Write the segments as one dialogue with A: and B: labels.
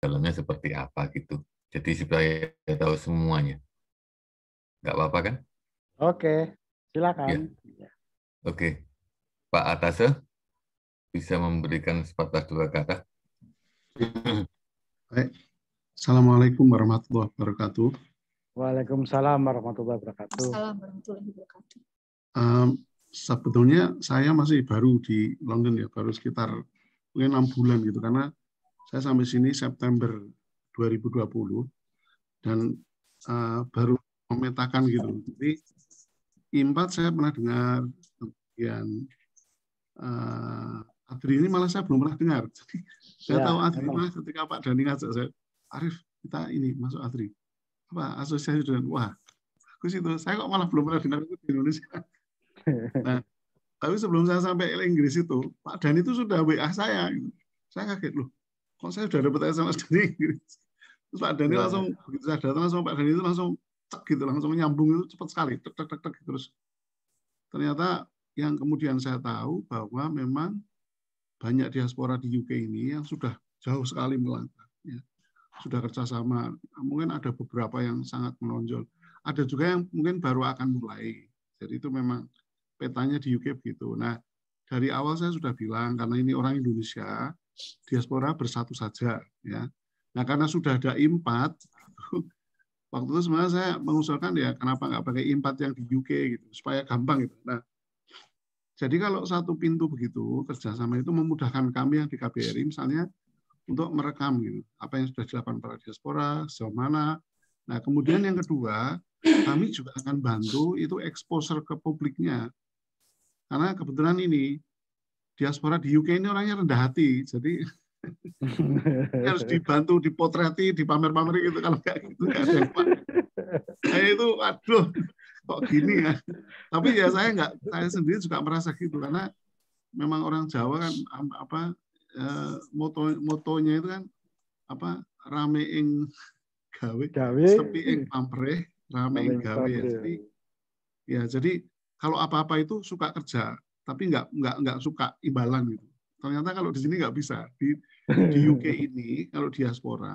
A: dalamnya seperti apa gitu. Jadi supaya tahu semuanya. Nggak apa-apa kan?
B: Oke, silakan.
A: Ya, oke. Pak Atase bisa memberikan sepatah dua kata.
C: Baik. Assalamualaikum warahmatullahi wabarakatuh.
B: Waalaikumsalam warahmatullahi wabarakatuh.
D: Assalamualaikum warahmatullahi wabarakatuh.
C: Sebetulnya saya masih baru di London ya, baru sekitar mungkin 6 bulan gitu, karena saya sampai sini September 2020 dan baru memetakan gitu. Jadi IMPAT saya pernah dengar, kemudian ADRI ini malah saya belum pernah dengar. Jadi saya tahu ADRI malah ketika Pak Dhani ngajak saya, Arif kita ini masuk ADRI. Apa asosiasi dengan bagus itu. Saya kok malah belum pernah dengar itu di Indonesia. Nah, tapi sebelum saya sampai ke Inggris itu, Pak Dhani itu sudah WA saya. Gitu. Saya kaget loh, kok saya sudah dapat SMS dari Inggris. Terus Pak Dhani langsung begitu saya datang langsung Pak Dhani itu langsung cek gitu, langsung nyambung itu cepat sekali, tek terus. Ternyata yang kemudian saya tahu bahwa memang banyak diaspora di UK ini yang sudah jauh sekali melangkah. Ya. Sudah kerjasama, mungkin ada beberapa yang sangat menonjol. Ada juga yang mungkin baru akan mulai. Jadi itu memang petanya di UK begitu. Nah, dari awal saya sudah bilang, karena ini orang Indonesia, diaspora bersatu saja. Ya. Nah, karena sudah ada IMPAT, waktu itu sebenarnya saya mengusulkan ya, kenapa nggak pakai IMPAT yang di UK, gitu, supaya gampang. Gitu. Nah, jadi kalau satu pintu begitu, kerjasama itu memudahkan kami yang di KBRI, misalnya, untuk merekam gitu, apa yang sudah dilakukan para diaspora, sejauh mana. Nah, kemudian yang kedua, kami juga akan bantu itu exposure ke publiknya. Karena kebetulan ini, diaspora di UK ini orangnya rendah hati, jadi harus dibantu, dipotreti, dipamer-pameri gitu, kalau nggak gitu, nggak ada yang Pak. Saya itu, aduh, kok gini ya. Tapi ya saya sendiri juga merasa gitu, karena memang orang Jawa kan, motonya itu kan apa rame ing gawe, sepi ing pamrih, rame ing gawe ya. Jadi kalau apa-apa itu suka kerja, tapi nggak suka imbalan gitu. Ternyata kalau di sini nggak bisa. Di UK ini kalau diaspora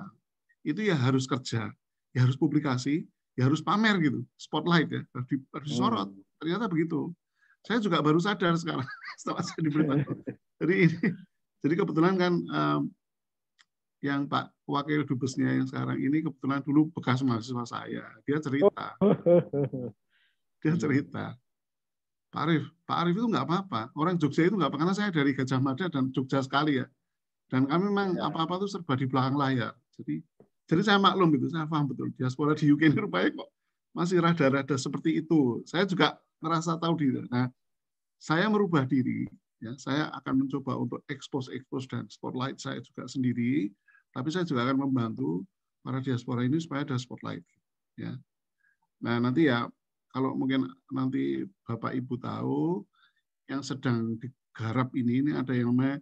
C: itu ya harus kerja, ya harus publikasi, ya harus pamer gitu, spotlight ya, harus disorot. Ternyata begitu. Saya juga baru sadar sekarang setelah saya diberitahu. Jadi kebetulan kan yang Pak Wakil Dubesnya yang sekarang ini kebetulan dulu bekas mahasiswa saya. Dia cerita. Pak Arif itu nggak apa-apa. Orang Jogja itu nggak apa, karena saya dari Gajah Mada dan Jogja sekali ya. Dan kami memang apa-apa itu serba di belakang layar. Jadi saya maklum gitu, saya paham betul. Diaspora di UK ini rupanya kok masih rada-rada seperti itu. Saya juga merasa tahu diri. Nah, saya merubah diri. Ya, saya akan mencoba untuk expose dan spotlight saya juga sendiri, tapi saya juga akan membantu para diaspora ini supaya ada spotlight. Ya. Nah, nanti ya, kalau mungkin nanti Bapak Ibu tahu, yang sedang digarap ini ada yang namanya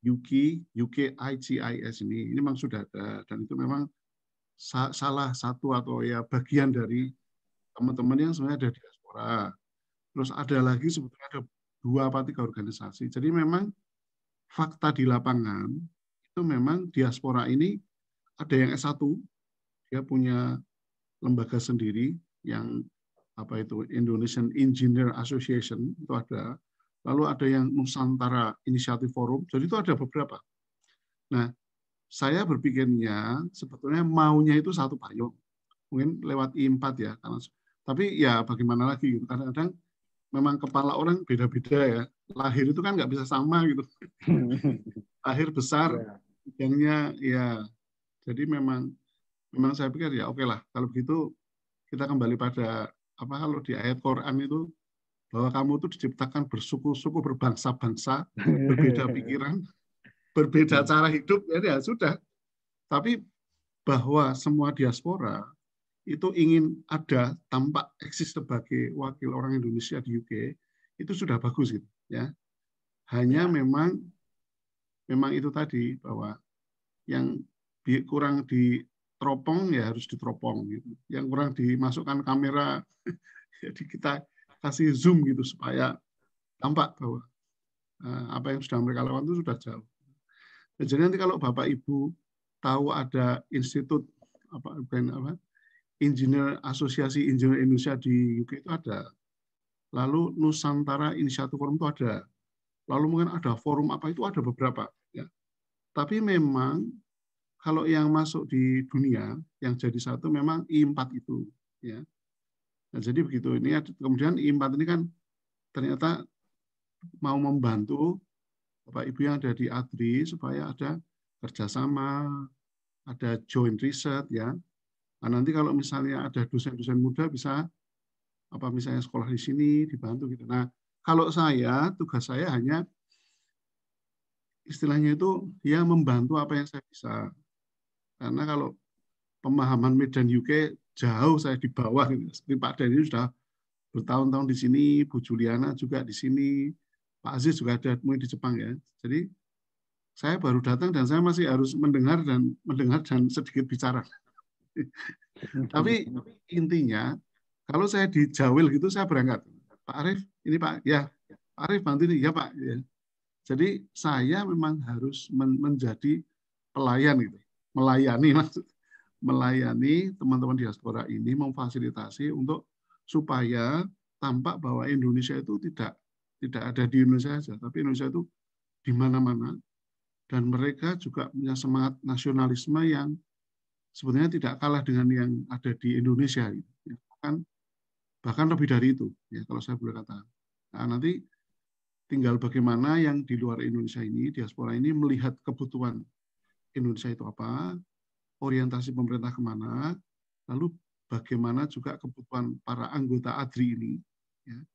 C: UK IGIS ini memang sudah ada, dan itu memang salah satu atau ya bagian dari teman-teman yang sebenarnya ada di diaspora. Terus ada lagi sebetulnya ada 2 atau 3 organisasi. Jadi memang fakta di lapangan itu memang diaspora ini ada yang S1, dia punya lembaga sendiri yang apa itu Indonesian Engineer Association itu ada. Lalu ada yang Nusantara Initiative Forum. Jadi itu ada beberapa. Nah, saya berpikirnya sebetulnya maunya itu satu payung. Mungkin lewat I4 ya. Tapi ya bagaimana lagi gitu. Kadang-kadang memang kepala orang beda-beda ya. Lahir itu kan nggak bisa sama gitu. Lahir besar, bidangnya ya. Jadi memang saya pikir ya oke lah. Kalau begitu kita kembali pada kalau di ayat Quran itu bahwa kamu itu diciptakan bersuku-suku, berbangsa-bangsa, berbeda pikiran, berbeda cara hidup, ya sudah. Tapi bahwa semua diaspora itu ingin ada tampak eksis sebagai wakil orang Indonesia di UK, itu sudah bagus gitu ya. Hanya memang itu tadi bahwa yang kurang diteropong ya harus diteropong gitu. Yang kurang dimasukkan kamera jadi kita kasih zoom gitu supaya tampak bahwa apa yang sudah mereka lakukan itu sudah jauh. Jadi nanti kalau Bapak Ibu tahu ada institut Asosiasi Insinyur Indonesia di UK itu ada. Lalu Nusantara Inisiatif Forum itu ada. Lalu mungkin ada forum apa itu ada beberapa. Ya. Tapi memang kalau yang masuk di dunia yang jadi satu memang I4 itu. Ya. Nah, jadi begitu. Ini kemudian I4 ini kan ternyata mau membantu Bapak Ibu yang ada di ADRI supaya ada kerjasama, ada joint research ya. Nah, nanti kalau misalnya ada dosen-dosen muda bisa misalnya sekolah di sini dibantu gitu. Nah, kalau saya tugas saya hanya istilahnya itu ya membantu apa yang saya bisa. Karena kalau pemahaman Medan UK jauh saya di bawah gitu. Seperti Pak Dhani sudah bertahun-tahun di sini, Bu Juliana juga di sini, Pak Aziz juga ada di Jepang ya. Jadi saya baru datang dan saya masih harus mendengar dan sedikit bicara. Tapi intinya kalau saya di Jawil gitu saya berangkat. Pak Arief, ini Pak, ya Pak Arief bantu ini, ya Pak. Ya. Jadi saya memang harus menjadi pelayan gitu, melayani teman-teman diaspora ini, memfasilitasi untuk supaya tampak bahwa Indonesia itu tidak ada di Indonesia saja, tapi Indonesia itu di mana-mana dan mereka juga punya semangat nasionalisme yang sebenarnya tidak kalah dengan yang ada di Indonesia. Gitu. Bahkan lebih dari itu, ya kalau saya boleh katakan. Nah, nanti tinggal bagaimana yang di luar Indonesia ini, diaspora ini melihat kebutuhan Indonesia itu apa, orientasi pemerintah kemana, lalu bagaimana juga kebutuhan para anggota ADRI ini, ya,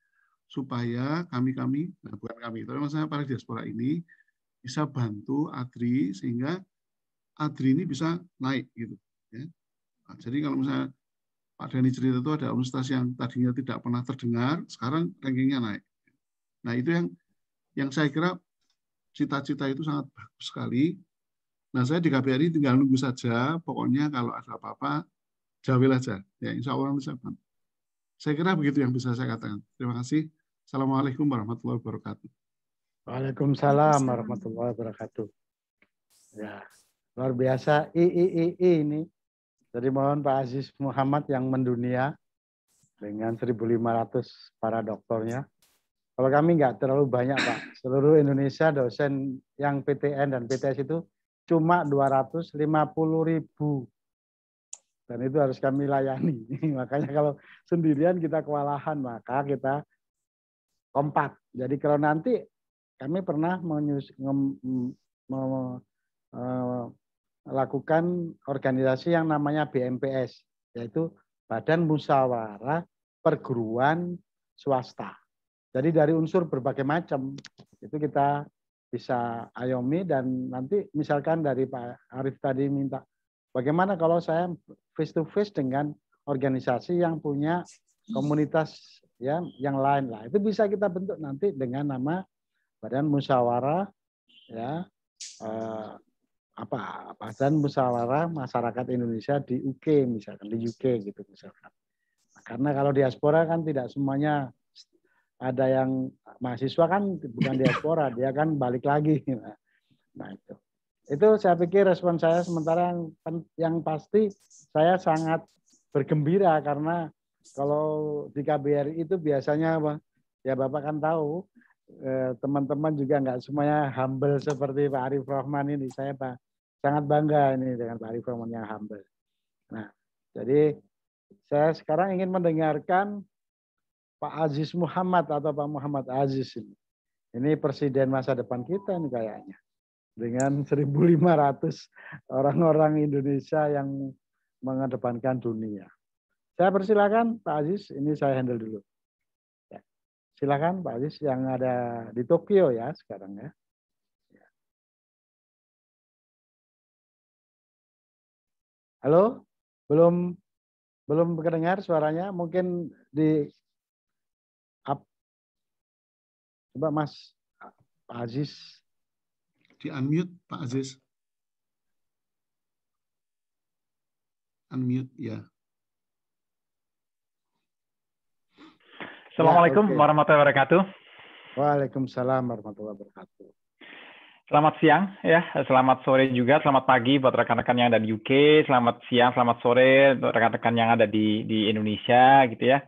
C: supaya bukan kami, tapi maksudnya para diaspora ini bisa bantu ADRI sehingga ADRI ini bisa naik gitu. Ya. Nah, jadi kalau misalnya Pak Dhani cerita itu ada universitas yang tadinya tidak pernah terdengar, sekarang rankingnya naik. Nah itu yang saya kira cita-cita itu sangat bagus sekali. Nah saya di KBRI tinggal nunggu saja, pokoknya kalau ada apa-apa, Jawil aja. Ya insya Allah bisa bantu. Saya kira begitu yang bisa saya katakan. Terima kasih. Assalamualaikum warahmatullahi wabarakatuh.
B: Waalaikumsalam warahmatullahi wabarakatuh. Ya, luar biasa ini. Jadi mohon Pak Aziz Muhammad yang mendunia dengan 1.500 para doktornya. Kalau kami nggak terlalu banyak Pak, seluruh Indonesia dosen yang PTN dan PTS itu cuma 250.000. Dan itu harus kami layani. Makanya kalau sendirian kita kewalahan, maka kita kompak. Jadi kalau nanti kami pernah melakukan organisasi yang namanya BMPS, yaitu Badan Musyawarah Perguruan Swasta. Jadi dari unsur berbagai macam itu kita bisa ayomi, dan nanti misalkan dari Pak Arief tadi minta bagaimana kalau saya face to face dengan organisasi yang punya komunitas ya yang lain lah, itu bisa kita bentuk nanti dengan nama Badan Musyawarah ya Badan Musyawarah Masyarakat Indonesia di UK misalkan, di UK gitu misalkan. Karena kalau diaspora kan tidak semuanya, ada yang mahasiswa kan bukan diaspora, dia kan balik lagi. Nah itu saya pikir respon saya. Sementara yang pasti saya sangat bergembira karena kalau di KBRI itu biasanya ya Bapak kan tahu, teman-teman juga nggak semuanya humble seperti Pak Arief Rahman ini. Saya sangat bangga ini dengan Pak Arief Rahman yang humble. Nah, jadi saya sekarang ingin mendengarkan Pak Aziz Muhammad atau Pak Muhammad Aziz ini. Ini presiden masa depan kita nih kayaknya. Dengan 1.500 orang-orang Indonesia yang mengedepankan dunia. Saya persilakan Pak Aziz, ini saya handle dulu. Ya. Silakan Pak Aziz yang ada di Tokyo ya sekarang ya. Halo, belum kedengar suaranya, mungkin di coba Mas Pak Aziz.
C: Di unmute Pak Aziz. Unmute ya.
D: Assalamualaikum warahmatullahi wabarakatuh.
B: Waalaikumsalam warahmatullahi wabarakatuh.
D: Selamat siang ya, selamat sore juga, selamat pagi buat rekan-rekan yang ada di UK, selamat siang, selamat sore untuk rekan-rekan yang ada di Indonesia gitu ya.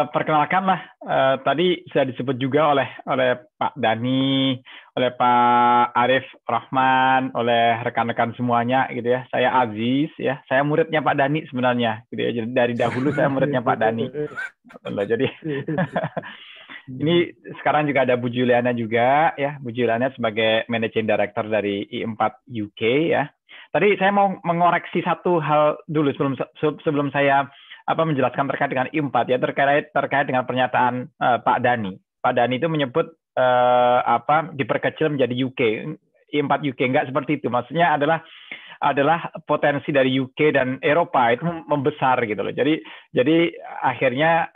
D: Perkenalkanlah, tadi sudah disebut juga oleh Pak Dani, oleh Pak Arif Rahman, oleh rekan-rekan semuanya gitu ya. Saya Aziz ya, saya muridnya Pak Dani sebenarnya gitu ya. Jadi dari dahulu saya muridnya Pak Dani. Jadi ini sekarang juga ada Bu Juliana juga ya, Bu Juliana sebagai Managing Director dari I4 UK ya. Tadi saya mau mengoreksi satu hal dulu sebelum saya menjelaskan terkait dengan I4 ya, terkait dengan pernyataan Pak Dani. Pak Dani itu menyebut diperkecil menjadi UK. I4 UK enggak seperti itu. Maksudnya adalah potensi dari UK dan Eropa itu membesar gitu loh. Jadi akhirnya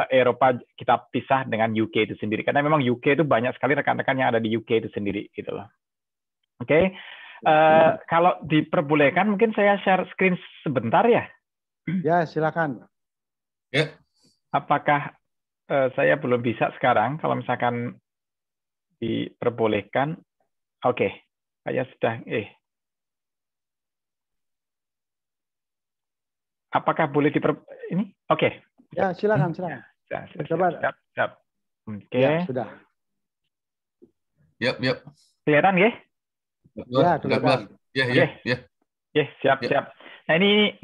D: Eropa kita pisah dengan UK itu sendiri karena memang UK itu banyak sekali rekan-rekan yang ada di UK itu sendiri gitu loh. Oke. Kalau diperbolehkan mungkin saya share screen sebentar ya.
B: Ya, silakan.
A: Ya.
D: Apakah saya belum bisa sekarang kalau misalkan diperbolehkan? Oke. Saya sudah apakah boleh ini? Oke.
B: Ya, silakan.
D: Siap. Oke.
B: Ya, sudah.
A: Yap.
D: Kelihatan ya?
B: Ya, kelihatan.
D: Ya, siap. Nah ini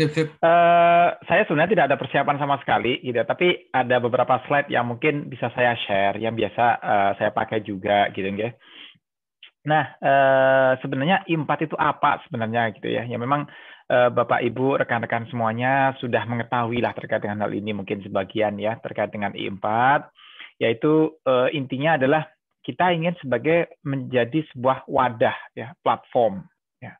D: saya sebenarnya tidak ada persiapan sama sekali, gitu. Tapi ada beberapa slide yang mungkin bisa saya share, yang biasa saya pakai juga, gitu ya. Nah, sebenarnya I4 itu apa sebenarnya, gitu ya? Ya memang Bapak Ibu, rekan-rekan semuanya sudah mengetahui lah terkait dengan hal ini, mungkin sebagian ya terkait dengan I4, yaitu intinya adalah kita ingin menjadi sebuah wadah ya, platform ya.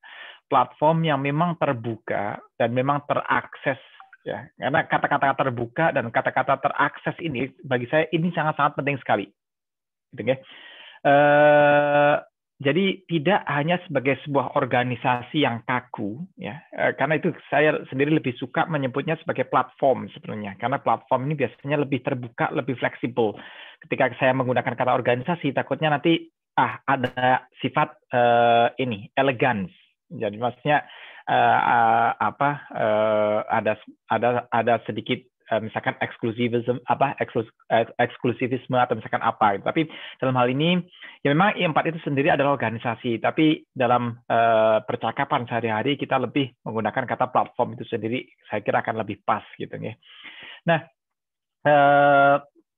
D: Platform yang memang terbuka dan memang terakses ya. Karena kata-kata terbuka dan kata-kata terakses ini bagi saya ini sangat-sangat penting sekali. Gitu ya. Jadi tidak hanya sebagai sebuah organisasi yang kaku ya. Karena itu saya sendiri lebih suka menyebutnya sebagai platform sebenarnya. Karena platform ini biasanya lebih terbuka, lebih fleksibel. Ketika saya menggunakan kata organisasi takutnya nanti ada sifat elegance. Jadi maksudnya ada sedikit misalkan eksklusivisme atau misalkan apa. Tapi dalam hal ini ya memang I4 itu sendiri adalah organisasi. Tapi dalam percakapan sehari-hari kita lebih menggunakan kata platform itu sendiri. Saya kira akan lebih pas gitu ya. Nah,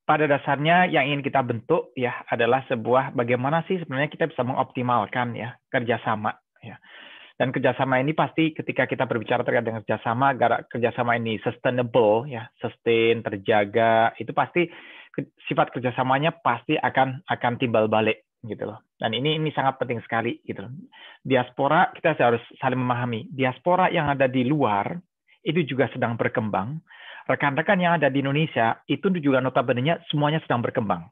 D: pada dasarnya yang ingin kita bentuk ya adalah sebuah bagaimana sih sebenarnya kita bisa mengoptimalkan ya kerjasama ya. Dan kerjasama ini pasti ketika kita berbicara terkait dengan kerjasama, agar kerjasama ini sustainable, ya, sustain, terjaga, itu pasti sifat kerjasamanya pasti akan timbal balik, gitu loh. Dan ini sangat penting sekali, gitu loh. Diaspora kita harus saling memahami. Diaspora yang ada di luar itu juga sedang berkembang. Rekan-rekan yang ada di Indonesia itu juga notabene-nya semuanya sedang berkembang.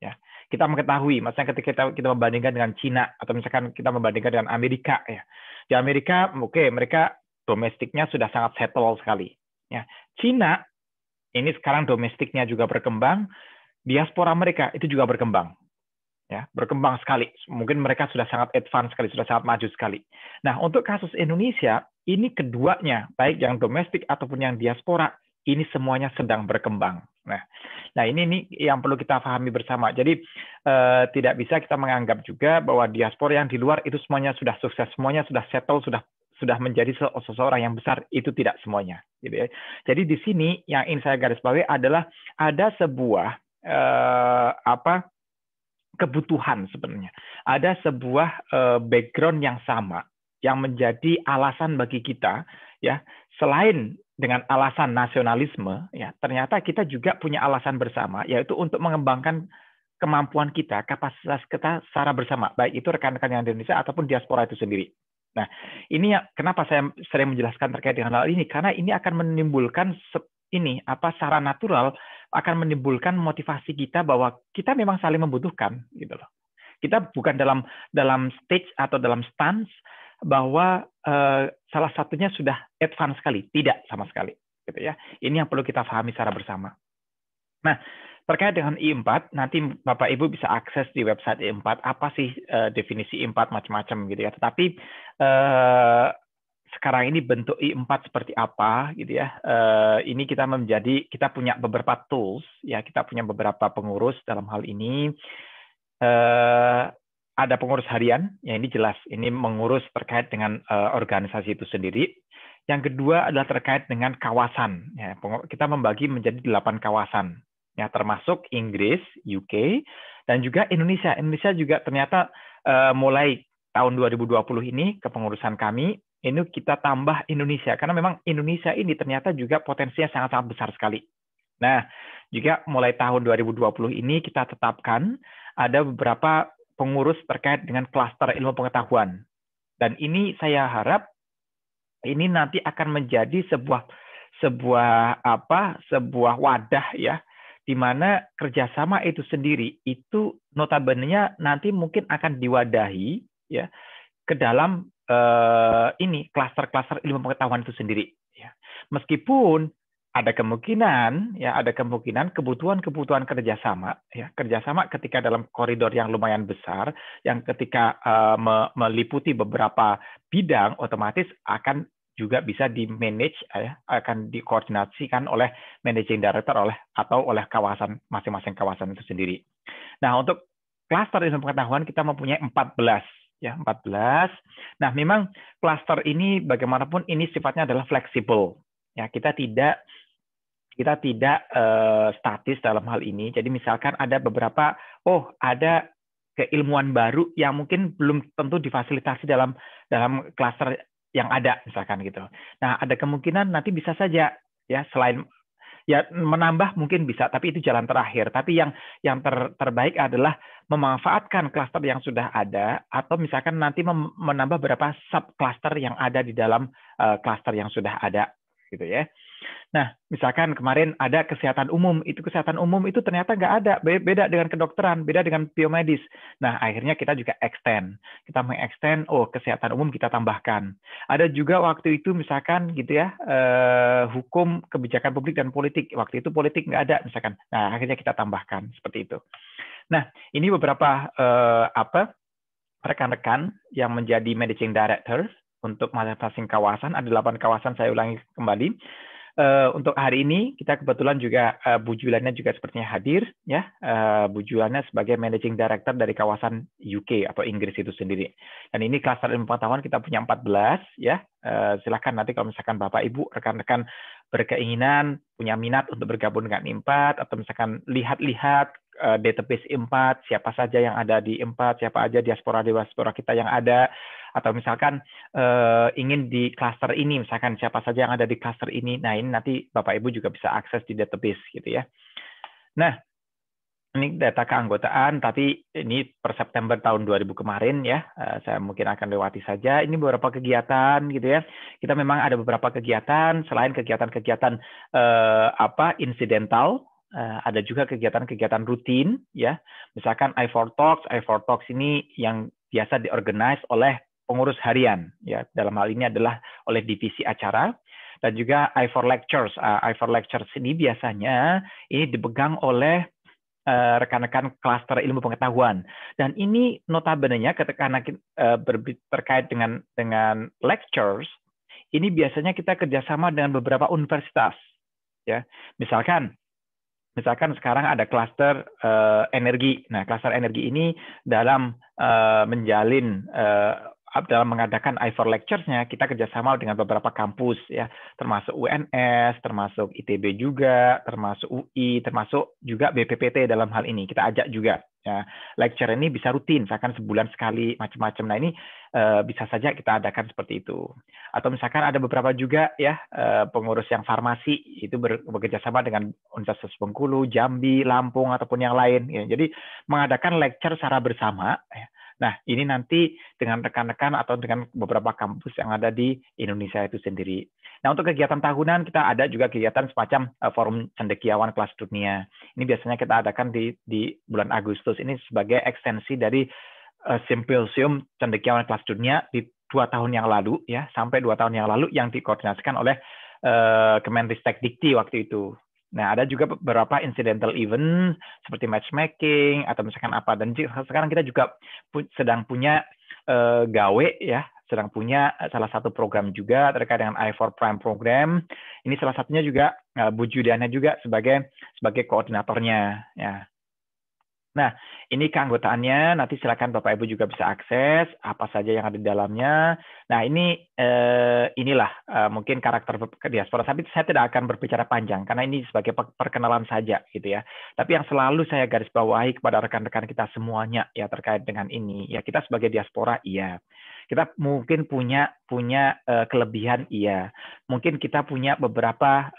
D: Ya. Kita mengetahui, misalnya ketika kita membandingkan dengan Cina atau misalkan kita membandingkan dengan Amerika ya. Di Amerika, mereka domestiknya sudah sangat settle sekali. Ya. Cina ini sekarang domestiknya juga berkembang, diaspora mereka itu juga berkembang. Ya, berkembang sekali. Mungkin mereka sudah sangat advance sekali, sudah sangat maju sekali. Nah, untuk kasus Indonesia, ini keduanya, baik yang domestik ataupun yang diaspora, ini semuanya sedang berkembang. Nah ini yang perlu kita pahami bersama. Jadi tidak bisa kita menganggap juga bahwa diaspora yang di luar itu semuanya sudah sukses, semuanya sudah settle, sudah menjadi seseorang yang besar. Itu tidak semuanya. Gitu ya. Jadi di sini yang ingin saya garis bawahi adalah ada sebuah kebutuhan sebenarnya. Ada sebuah background yang sama yang menjadi alasan bagi kita ya, selain dengan alasan nasionalisme, ya ternyata kita juga punya alasan bersama, yaitu untuk mengembangkan kemampuan kita, kapasitas kita secara bersama, baik itu rekan-rekan yang di Indonesia ataupun diaspora itu sendiri. Nah, ini kenapa saya sering menjelaskan terkait dengan hal ini, karena ini akan menimbulkan secara natural akan menimbulkan motivasi kita bahwa kita memang saling membutuhkan, gitu loh. Kita bukan dalam stage atau dalam stance bahwa salah satunya sudah advance sekali, tidak sama sekali, gitu ya. Ini yang perlu kita pahami secara bersama. Nah, terkait dengan I4, nanti Bapak Ibu bisa akses di website I4 apa sih definisi I4 macam-macam gitu ya. Tetapi sekarang ini bentuk I4 seperti apa gitu ya. Ini kita punya beberapa tools ya, kita punya beberapa pengurus dalam hal ini. Ada pengurus harian, ya ini jelas, ini mengurus terkait dengan organisasi itu sendiri. Yang kedua adalah terkait dengan kawasan. Ya, kita membagi menjadi 8 kawasan, ya termasuk Inggris, UK, dan juga Indonesia. Indonesia juga ternyata mulai tahun 2020 ini kepengurusan kami, ini kita tambah Indonesia karena memang Indonesia ini ternyata juga potensinya sangat-sangat besar sekali. Nah, juga mulai tahun 2020 ini kita tetapkan ada beberapa pengurus terkait dengan klaster ilmu pengetahuan. Dan ini saya harap ini nanti akan menjadi sebuah wadah ya, di mana kerjasama itu sendiri itu notabene-nya nanti mungkin akan diwadahi ya ke dalam ini klaster-klaster ilmu pengetahuan itu sendiri. Ya. Meskipun ada kemungkinan kebutuhan kerjasama ketika dalam koridor yang lumayan besar, yang ketika meliputi beberapa bidang, otomatis akan juga bisa di-manage, akan dikoordinasikan oleh managing director atau oleh kawasan, masing-masing kawasan itu sendiri. Nah, untuk klaster ilmu pengetahuan kita mempunyai 14. Ya, 14. Nah, memang klaster ini bagaimanapun ini sifatnya adalah fleksibel. Ya, kita tidak statis dalam hal ini. Jadi misalkan ada beberapa, ada keilmuan baru yang mungkin belum tentu difasilitasi dalam klaster yang ada, misalkan gitu. Nah, ada kemungkinan nanti bisa saja ya selain ya menambah mungkin bisa, tapi itu jalan terakhir. Tapi yang terbaik adalah memanfaatkan klaster yang sudah ada, atau misalkan nanti menambah beberapa sub klaster yang ada di dalam klaster yang sudah ada, gitu ya. Nah, misalkan kemarin ada kesehatan umum, kesehatan umum itu ternyata nggak ada, beda dengan kedokteran, beda dengan biomedis. Nah, akhirnya kita juga kita mengextend, kesehatan umum kita tambahkan. Ada juga waktu itu misalkan gitu ya, hukum, kebijakan publik dan politik, waktu itu politik nggak ada misalkan. Nah, akhirnya kita tambahkan seperti itu. Nah, ini beberapa rekan-rekan yang menjadi managing director untuk masing-masing kawasan. Ada 8 kawasan, saya ulangi kembali. Untuk hari ini kita kebetulan juga Bu Juliana juga sepertinya hadir ya, Bu Juliana sebagai managing director dari kawasan UK atau Inggris itu sendiri. Dan ini klaster ilmu pengetahuan kita punya 14 ya. Silakan nanti kalau misalkan Bapak Ibu rekan-rekan berkeinginan punya minat untuk bergabung dengan I4 atau misalkan lihat-lihat database I4, siapa saja yang ada di I4, siapa aja diaspora kita yang ada, atau misalkan ingin di klaster ini, misalkan siapa saja yang ada di klaster ini. Nah, ini nanti Bapak Ibu juga bisa akses di database gitu ya. Nah, ini data keanggotaan, tapi ini per September tahun 2000 kemarin ya. Saya mungkin akan lewati saja. Ini beberapa kegiatan gitu ya. Kita memang ada beberapa kegiatan, selain kegiatan-kegiatan incidental, ada juga kegiatan-kegiatan rutin ya. Misalkan I4 Talks ini yang biasa diorganize oleh pengurus harian ya. Dalam hal ini adalah oleh divisi acara, dan juga I4 Lectures. I4 Lectures ini biasanya ini dipegang oleh rekan-rekan klaster ilmu pengetahuan. Dan ini notabene-nya karena terkait dengan lectures, ini biasanya kita kerjasama dengan beberapa universitas ya. Misalkan sekarang ada klaster energi. Nah, klaster energi ini dalam mengadakan I4 Lectures-nya, kita kerjasama dengan beberapa kampus ya, termasuk UNS, termasuk ITB juga, termasuk UI, termasuk juga BPPT dalam hal ini. Kita ajak juga. Ya, lecture ini bisa rutin, misalkan sebulan sekali, macam-macam. Nah, ini bisa saja kita adakan seperti itu. Atau misalkan ada beberapa juga ya pengurus yang farmasi itu bekerja sama dengan Universitas Bengkulu, Jambi, Lampung ataupun yang lain. Ya. Jadi mengadakan lecture secara bersama. Ya. Nah, ini nanti dengan rekan-rekan atau dengan beberapa kampus yang ada di Indonesia itu sendiri. Nah, untuk kegiatan tahunan kita ada juga kegiatan semacam Forum Cendekiawan Kelas Dunia. Ini biasanya kita adakan di bulan Agustus. Ini sebagai ekstensi dari Simposium Cendekiawan Kelas Dunia di 2 tahun yang lalu ya, sampai 2 tahun yang lalu yang dikoordinasikan oleh Kemenristek Dikti waktu itu. Nah, ada juga beberapa incidental event seperti matchmaking atau misalkan apa. Dan sekarang kita juga sedang punya gawe ya, sedang punya salah satu program juga terkait dengan I4 Prime program. Ini salah satunya juga Bu Judiana juga sebagai koordinatornya ya. Nah, ini keanggotaannya, nanti silakan Bapak Ibu juga bisa akses apa saja yang ada di dalamnya. Nah, inilah mungkin karakter diaspora. Tapi saya tidak akan berbicara panjang karena ini sebagai perkenalan saja gitu ya. Tapi yang selalu saya garis bawahi kepada rekan-rekan kita semuanya ya terkait dengan ini, ya kita sebagai diaspora iya. Kita mungkin punya kelebihan iya. Mungkin kita punya beberapa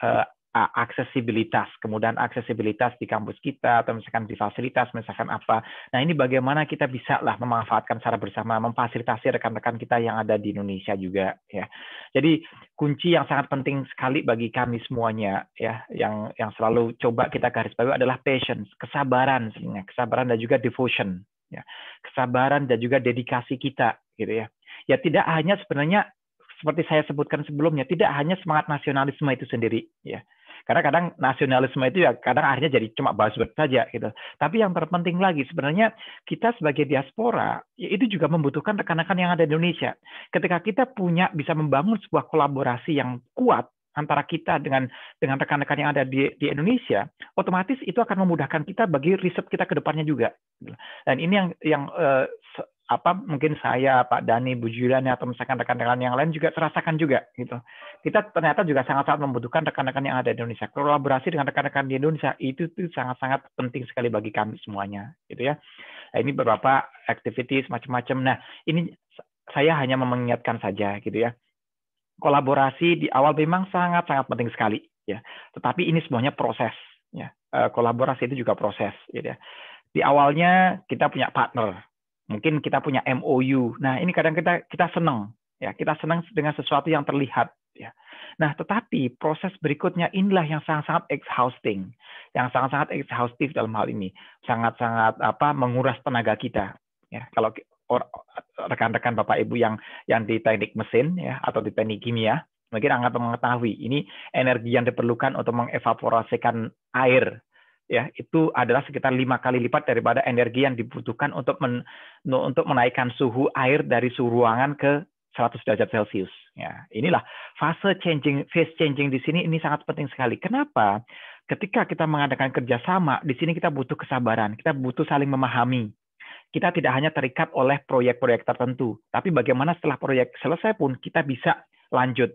D: aksesibilitas, kemudian aksesibilitas di kampus kita atau misalkan di fasilitas, misalkan apa. Nah, ini bagaimana kita bisa lah memanfaatkan secara bersama, memfasilitasi rekan-rekan kita yang ada di Indonesia juga ya. Jadi kunci yang sangat penting sekali bagi kami semuanya ya, yang selalu coba kita garis bawahi adalah patience, kesabaran sebenarnya, kesabaran dan juga devotion ya. Kesabaran dan juga dedikasi kita gitu ya. Ya tidak hanya sebenarnya seperti saya sebutkan sebelumnya, tidak hanya semangat nasionalisme itu sendiri ya. Karena kadang nasionalisme itu ya kadang akhirnya jadi cuma buzzword saja gitu. Tapi yang terpenting lagi sebenarnya kita sebagai diaspora ya itu juga membutuhkan rekan-rekan yang ada di Indonesia. Ketika kita bisa membangun sebuah kolaborasi yang kuat antara kita dengan rekan-rekan yang ada di Indonesia, otomatis itu akan memudahkan kita bagi riset kita ke depannya juga. Dan ini yang mungkin saya, Pak Dani, Bu Juliana, atau misalkan rekan-rekan yang lain juga terasakan juga gitu. Kita ternyata juga sangat-sangat membutuhkan rekan-rekan yang ada di Indonesia. Kolaborasi dengan rekan-rekan di Indonesia itu sangat-sangat penting sekali bagi kami semuanya, gitu ya. Nah, ini beberapa activities macam-macam. Nah, ini saya hanya mengingatkan saja, gitu ya. Kolaborasi di awal memang sangat-sangat penting sekali, ya. Tetapi ini semuanya proses, ya. Kolaborasi itu juga proses, gitu ya. Di awalnya kita punya partner. Mungkin kita punya MOU. Nah, ini kadang kita senang, ya. Kita senang dengan sesuatu yang terlihat, ya. Nah, tetapi proses berikutnya inilah yang sangat-sangat exhausting, yang sangat-sangat exhaustif dalam hal ini, sangat-sangat menguras tenaga kita, ya. Kalau rekan-rekan Bapak Ibu yang di teknik mesin, ya, atau di teknik kimia, mungkin akan mengetahui ini energi yang diperlukan untuk mengevaporasikan air. Ya, itu adalah sekitar 5 kali lipat daripada energi yang dibutuhkan untuk menaikkan suhu air dari suhu ruangan ke 100 derajat Celcius. Ya, inilah phase changing di sini ini sangat penting sekali. Kenapa? Ketika kita mengadakan kerjasama, di sini kita butuh kesabaran, kita butuh saling memahami. Kita tidak hanya terikat oleh proyek-proyek tertentu, tapi bagaimana setelah proyek selesai pun kita bisa lanjut.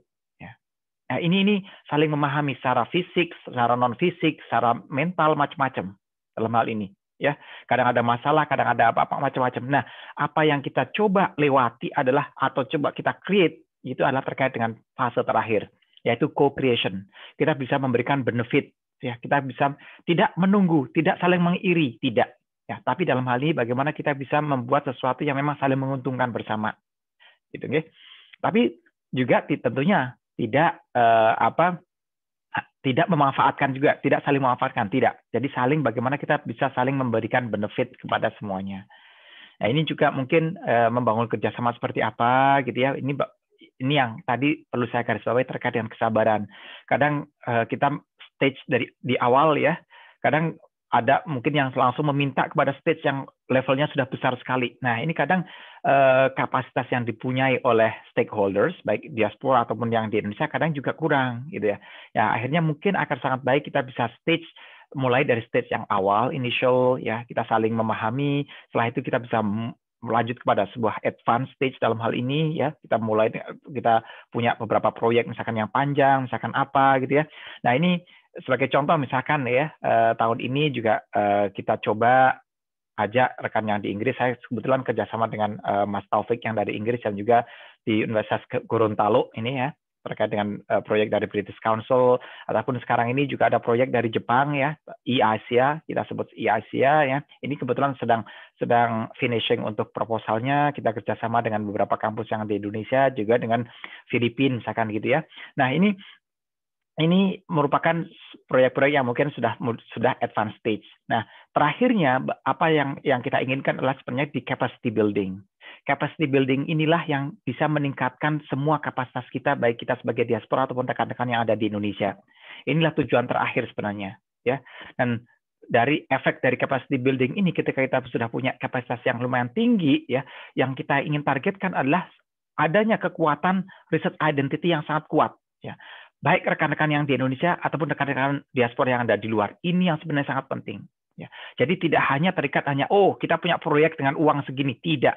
D: Nah, ini saling memahami secara fisik, secara non-fisik, secara mental, macam-macam dalam hal ini. Ya, kadang ada masalah, kadang ada apa-apa macam-macam. Nah, apa yang kita coba lewati adalah atau coba kita create itu adalah terkait dengan fase terakhir, yaitu co-creation. Kita bisa memberikan benefit, ya. Kita bisa tidak menunggu, tidak saling mengiri, tidak. Ya, tapi dalam hal ini bagaimana kita bisa membuat sesuatu yang memang saling menguntungkan bersama. Gitu, ya. Tapi juga tentunya tidak tidak memanfaatkan juga, tidak saling memanfaatkan, tidak. Jadi saling bagaimana kita bisa saling memberikan benefit kepada semuanya. Nah, ini juga mungkin membangun kerjasama seperti apa gitu ya. Ini yang tadi perlu saya garis bawahi terkait dengan kesabaran. Kadang kita stage di awal ya, kadang ada mungkin yang langsung meminta kepada stage yang levelnya sudah besar sekali. Nah, ini kadang kapasitas yang dipunyai oleh stakeholders, baik diaspora ataupun yang di Indonesia, kadang juga kurang, gitu ya. Ya, akhirnya mungkin akan sangat baik kita bisa mulai dari stage yang awal, initial, ya, kita saling memahami. Setelah itu kita bisa melanjut kepada sebuah advanced stage dalam hal ini, ya. Kita punya beberapa proyek, misalkan yang panjang, misalkan apa, gitu ya. Nah, ini sebagai contoh misalkan ya tahun ini juga kita coba ajak rekan yang di Inggris. Saya kebetulan kerjasama dengan Mas Taufik yang dari Inggris dan juga di Universitas Gorontalo ini ya terkait dengan proyek dari British Council, ataupun sekarang ini juga ada proyek dari Jepang ya, EICA, kita sebut EICA ya. Ini kebetulan sedang finishing untuk proposalnya. Kita kerjasama dengan beberapa kampus yang di Indonesia, juga dengan Filipina misalkan gitu ya. Nah, ini merupakan proyek-proyek yang mungkin sudah advanced stage. Nah, terakhirnya apa yang kita inginkan adalah sebenarnya di capacity building. Capacity building inilah yang bisa meningkatkan semua kapasitas kita, baik kita sebagai diaspora ataupun rekan-rekan yang ada di Indonesia. inilah tujuan terakhir sebenarnya, ya. Dan dari efek dari capacity building ini, ketika kita sudah punya kapasitas yang lumayan tinggi, ya, yang kita ingin targetkan adalah adanya kekuatan research identity yang sangat kuat, ya. Baik rekan-rekan yang di Indonesia ataupun rekan-rekan diaspora yang ada di luar. Ini yang sebenarnya sangat penting. Ya. Jadi tidak hanya terikat hanya, oh kita punya proyek dengan uang segini. Tidak.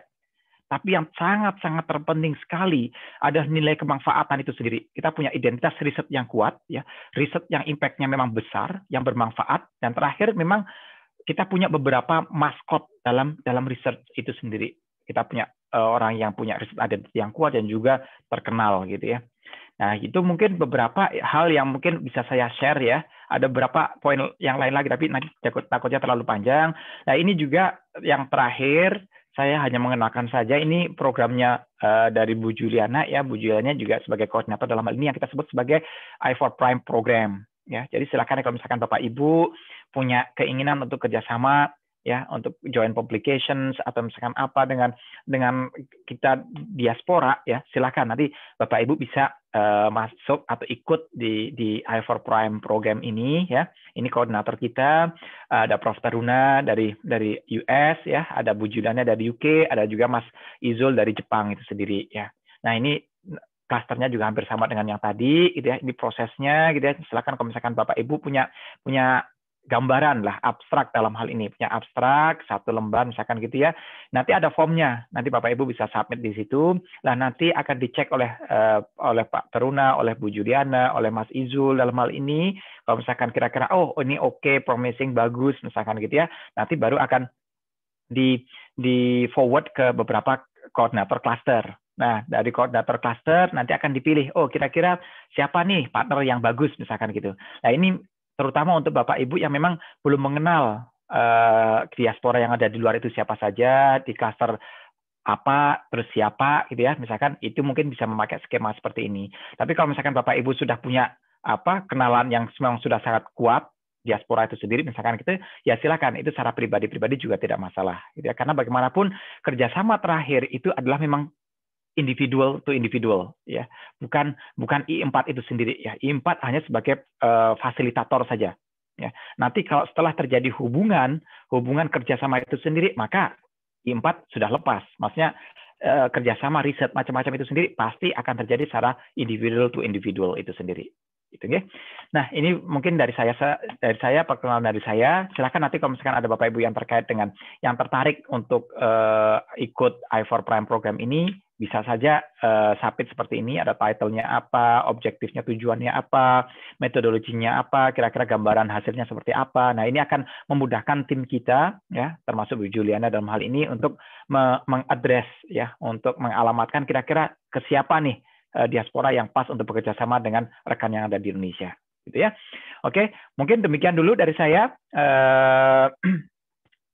D: Tapi yang sangat-sangat terpenting sekali adalah nilai kemanfaatan itu sendiri. Kita punya identitas riset yang kuat, ya, riset yang impact-nya memang besar, yang bermanfaat, dan terakhir memang kita punya beberapa maskot dalam riset itu sendiri. Kita punya orang yang punya riset identitas yang kuat dan juga terkenal gitu ya. Nah, itu mungkin beberapa hal yang mungkin bisa saya share ya. Ada beberapa poin yang lain lagi, tapi nanti takutnya terlalu panjang. Nah, ini juga yang terakhir, saya hanya mengenalkan saja, ini programnya dari Bu Juliana ya. Bu Juliana juga sebagai koordinator dalam hal ini yang kita sebut sebagai I4Prime Program. Ya, jadi silakan kalau misalkan Bapak Ibu punya keinginan untuk kerjasama, ya, untuk joint publications atau misalkan apa dengan kita diaspora, ya, silakan nanti Bapak Ibu bisa masuk atau ikut di I4Prime program ini, ya. Ini koordinator kita, ada Prof Taruna dari US, ya, ada Bu Juliana dari UK, ada juga Mas Izul dari Jepang itu sendiri, ya. Nah, ini klasternya juga hampir sama dengan yang tadi, gitu ya. Ini prosesnya, gitu ya. Silakan kalau misalkan Bapak Ibu punya gambaran lah, abstrak dalam hal ini, punya abstrak 1 lembar misalkan gitu ya. Nanti ada formnya, nanti Bapak Ibu bisa submit di situ. Lah nanti akan dicek oleh Pak Teruna, oleh Bu Juliana, oleh Mas Izul dalam hal ini. Kalau misalkan kira-kira oh ini oke, promising, bagus misalkan gitu ya. Nanti baru akan di forward ke beberapa koordinator cluster. Nah, dari koordinator cluster nanti akan dipilih, oh kira-kira siapa nih partner yang bagus misalkan gitu. Nah, ini terutama untuk Bapak Ibu yang memang belum mengenal diaspora yang ada di luar itu siapa saja, di cluster apa, terus siapa gitu ya. Misalkan itu mungkin bisa memakai skema seperti ini. Tapi kalau misalkan Bapak Ibu sudah punya kenalan yang memang sudah sangat kuat diaspora itu sendiri misalkan gitu, ya silakan, itu secara pribadi juga tidak masalah gitu ya. Karena bagaimanapun kerjasama terakhir itu adalah memang individual to individual, ya, bukan I4 itu sendiri, ya. I4 hanya sebagai fasilitator saja, ya. Nanti kalau setelah terjadi hubungan kerjasama itu sendiri, maka I4 sudah lepas. Maksudnya kerjasama riset macam-macam itu sendiri pasti akan terjadi secara individual to individual itu sendiri. Gitu, ya. Nah, ini mungkin dari saya perkenalan dari saya. Silakan nanti kalau misalkan ada Bapak Ibu yang terkait dengan yang tertarik untuk ikut I4Prime program ini, bisa saja submit seperti ini, ada title-nya apa, objektifnya, tujuannya apa, metodologinya apa, kira-kira gambaran hasilnya seperti apa. Nah, ini akan memudahkan tim kita, ya, termasuk Bu Juliana dalam hal ini untuk mengadres, ya, untuk mengalamatkan kira-kira ke siapa nih diaspora yang pas untuk bekerja sama dengan rekan yang ada di Indonesia, gitu ya. Oke, mungkin demikian dulu dari saya.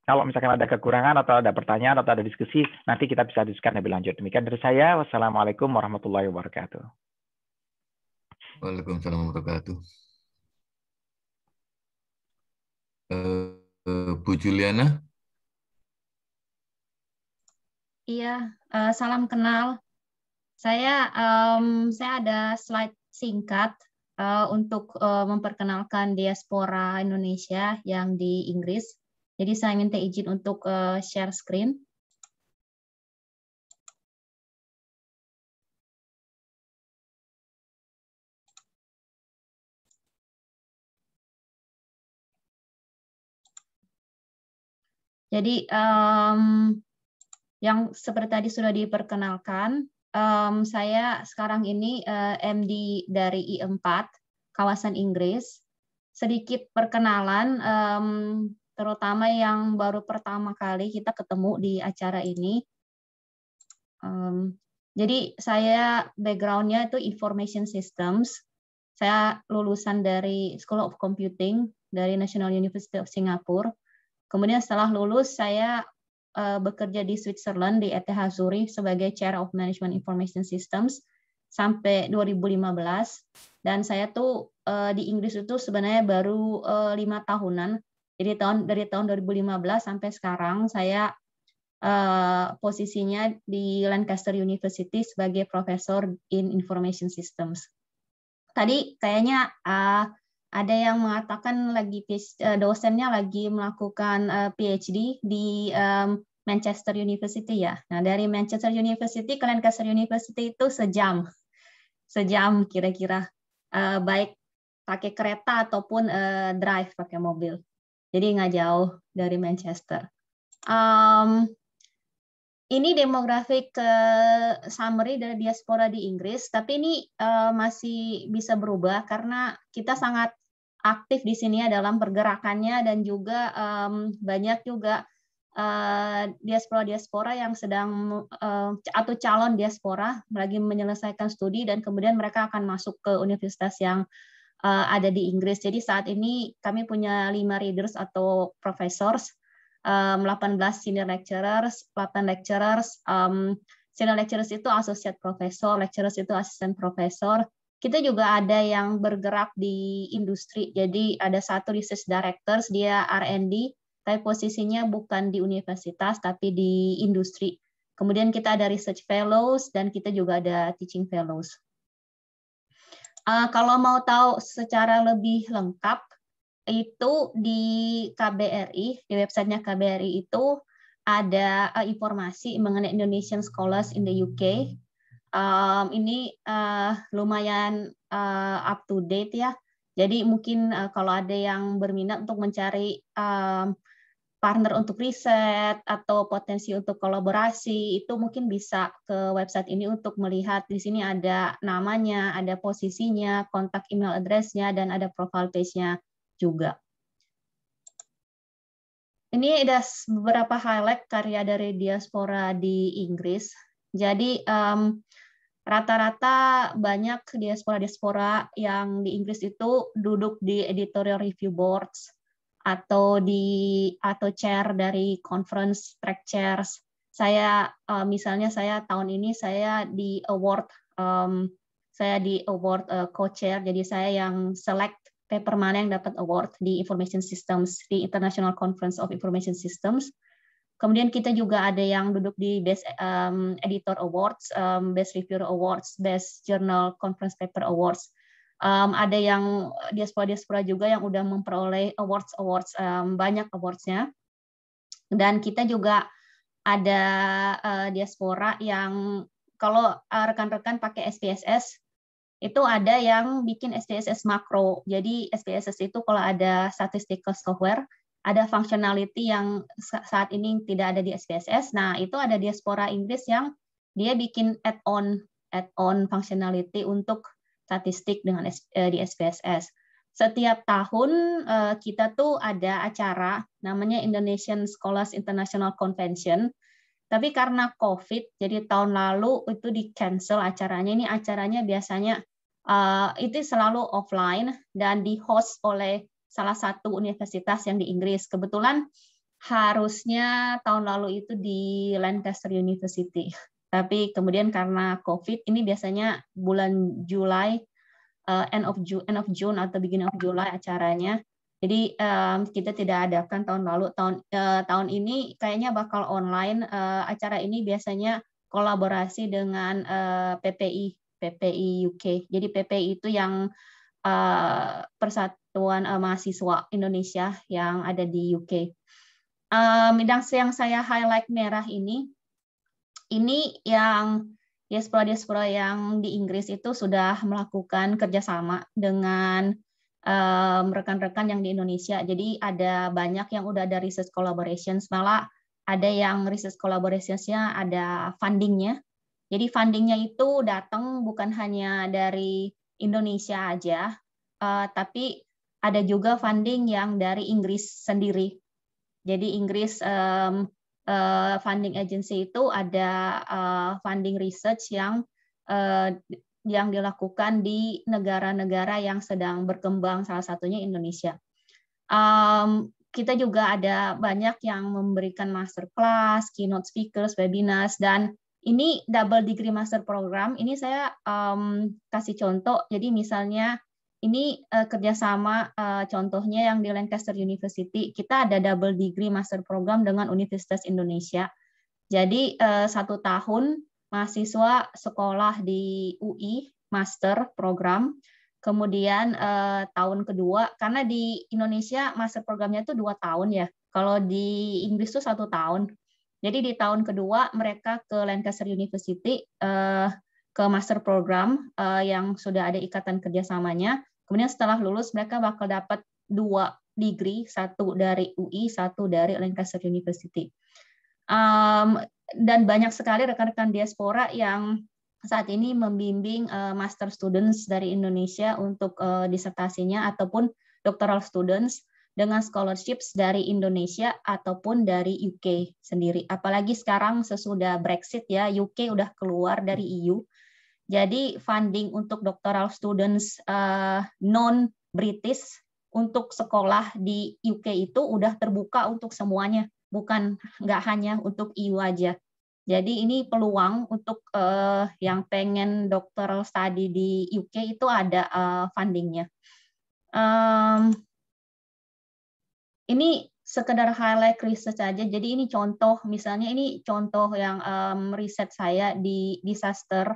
D: Kalau misalkan ada kekurangan atau ada pertanyaan atau ada diskusi, nanti kita bisa diskusikan lebih lanjut. Demikian dari saya. Wassalamualaikum warahmatullahi wabarakatuh.
A: Waalaikumsalam warahmatullahi wabarakatuh. Bu Juliana?
E: Iya, salam kenal. Saya ada slide singkat untuk memperkenalkan diaspora Indonesia yang di Inggris. Jadi saya minta izin untuk share screen. Jadi yang seperti tadi sudah diperkenalkan, saya sekarang ini MD dari I4 kawasan Inggris. Sedikit perkenalan, terutama yang baru pertama kali kita ketemu di acara ini. Jadi saya background-nya itu Information Systems. Saya lulusan dari School of Computing dari National University of Singapore. Kemudian setelah lulus saya bekerja di Switzerland di ETH Zurich sebagai Chair of Management Information Systems sampai 2015. Dan saya tuh di Inggris itu sebenarnya baru 5 tahunan. Jadi dari tahun 2015 sampai sekarang saya posisinya di Lancaster University sebagai Professor in Information Systems. Tadi kayaknya Ada yang mengatakan dosennya lagi melakukan PhD di Manchester University ya. Nah, dari Manchester University ke Lancaster University itu sejam kira-kira, baik pakai kereta ataupun drive pakai mobil. Jadi nggak jauh dari Manchester. Ini demografik summary dari diaspora di Inggris, tapi ini masih bisa berubah karena kita sangat aktif di sini ya dalam pergerakannya, dan juga banyak juga diaspora yang sedang atau calon diaspora lagi menyelesaikan studi dan kemudian mereka akan masuk ke universitas yang ada di Inggris. Jadi saat ini kami punya 5 readers atau professors, 18 senior lecturers, 8 lecturers. Senior lecturers itu associate professor, lecturers itu assistant professor. Kita juga ada yang bergerak di industri. Jadi ada satu research directors, dia R&D, tapi posisinya bukan di universitas tapi di industri. Kemudian kita ada research fellows dan kita juga ada teaching fellows. Kalau mau tahu secara lebih lengkap, itu di KBRI, di websitenya KBRI itu ada informasi mengenai Indonesian Scholars in the UK. Ini lumayan up to date ya. Jadi mungkin kalau ada yang berminat untuk mencari partner untuk riset atau potensi untuk kolaborasi, itu mungkin bisa ke website ini untuk melihat. Di sini ada namanya, ada posisinya, kontak email address-nya, dan ada profile page-nya juga. Ini ada beberapa highlight karya dari diaspora di Inggris. Jadi rata-rata banyak diaspora yang di Inggris itu duduk di editorial review boards atau chair dari conference, track chairs. Saya misalnya tahun ini saya di award co-chair, jadi saya yang select paper mana yang dapat award di Information Systems, di International Conference of Information Systems. Kemudian kita juga ada yang duduk di Best Editor Awards, Best Reviewer Awards, Best Journal Conference Paper Awards. Ada yang diaspora juga yang udah memperoleh awards, banyak awards-nya. Dan kita juga ada diaspora yang kalau rekan-rekan pakai SPSS, itu ada yang bikin SPSS makro. Jadi SPSS itu kalau ada statistical software, ada functionality yang saat ini tidak ada di SPSS. Nah, itu ada diaspora Inggris yang dia bikin add-on functionality untuk statistik dengan di SPSS. Setiap tahun kita tuh ada acara namanya Indonesian Scholars International Convention. Tapi karena COVID, jadi tahun lalu itu di-cancel acaranya. Ini acaranya biasanya itu selalu offline dan di-host oleh salah satu universitas yang di Inggris. Kebetulan harusnya tahun lalu itu di Lancaster University. Tapi kemudian karena COVID, ini biasanya bulan Juli, end of June atau beginning of July acaranya. Jadi kita tidak adakan tahun lalu. Tahun ini kayaknya bakal online. Acara ini biasanya kolaborasi dengan PPI UK. Jadi PPI itu yang Persatuan Mahasiswa Indonesia yang ada di UK. Yang saya highlight merah ini yang diaspora yang di Inggris itu sudah melakukan kerjasama dengan rekan-rekan yang di Indonesia. Jadi ada banyak yang udah ada research collaborations, malah ada yang research collaborations-nya ada funding-nya. Jadi funding-nya itu datang bukan hanya dari Indonesia aja, tapi ada juga funding yang dari Inggris sendiri. Jadi Inggris funding agency itu ada funding research yang dilakukan di negara-negara yang sedang berkembang, salah satunya Indonesia. Kita juga ada banyak yang memberikan masterclass, keynote speakers, webinars, dan ini double degree master program. Ini saya kasih contoh. Jadi misalnya ini kerjasama contohnya yang di Lancaster University. Kita ada double degree master program dengan Universitas Indonesia. Jadi 1 tahun mahasiswa sekolah di UI master program Kemudian tahun kedua, karena di Indonesia master programnya itu 2 tahun ya. Kalau di Inggris itu 1 tahun. Jadi di tahun kedua mereka ke Lancaster University ke master program yang sudah ada ikatan kerjasamanya. Kemudian setelah lulus mereka bakal dapat 2 degree, 1 dari UI, 1 dari Lancaster University. Dan banyak sekali rekan-rekan diaspora yang saat ini membimbing master students dari Indonesia untuk disertasinya ataupun doctoral students dengan scholarships dari Indonesia ataupun dari UK sendiri. Apalagi sekarang sesudah Brexit ya, UK udah keluar dari EU. Jadi funding untuk doctoral students non-British untuk sekolah di UK itu udah terbuka untuk semuanya, bukan nggak hanya untuk EU aja. Jadi ini peluang untuk yang pengen doctoral study di UK itu ada fundingnya. Ini sekedar highlight research aja. Jadi ini contoh, misalnya ini contoh yang riset saya di disaster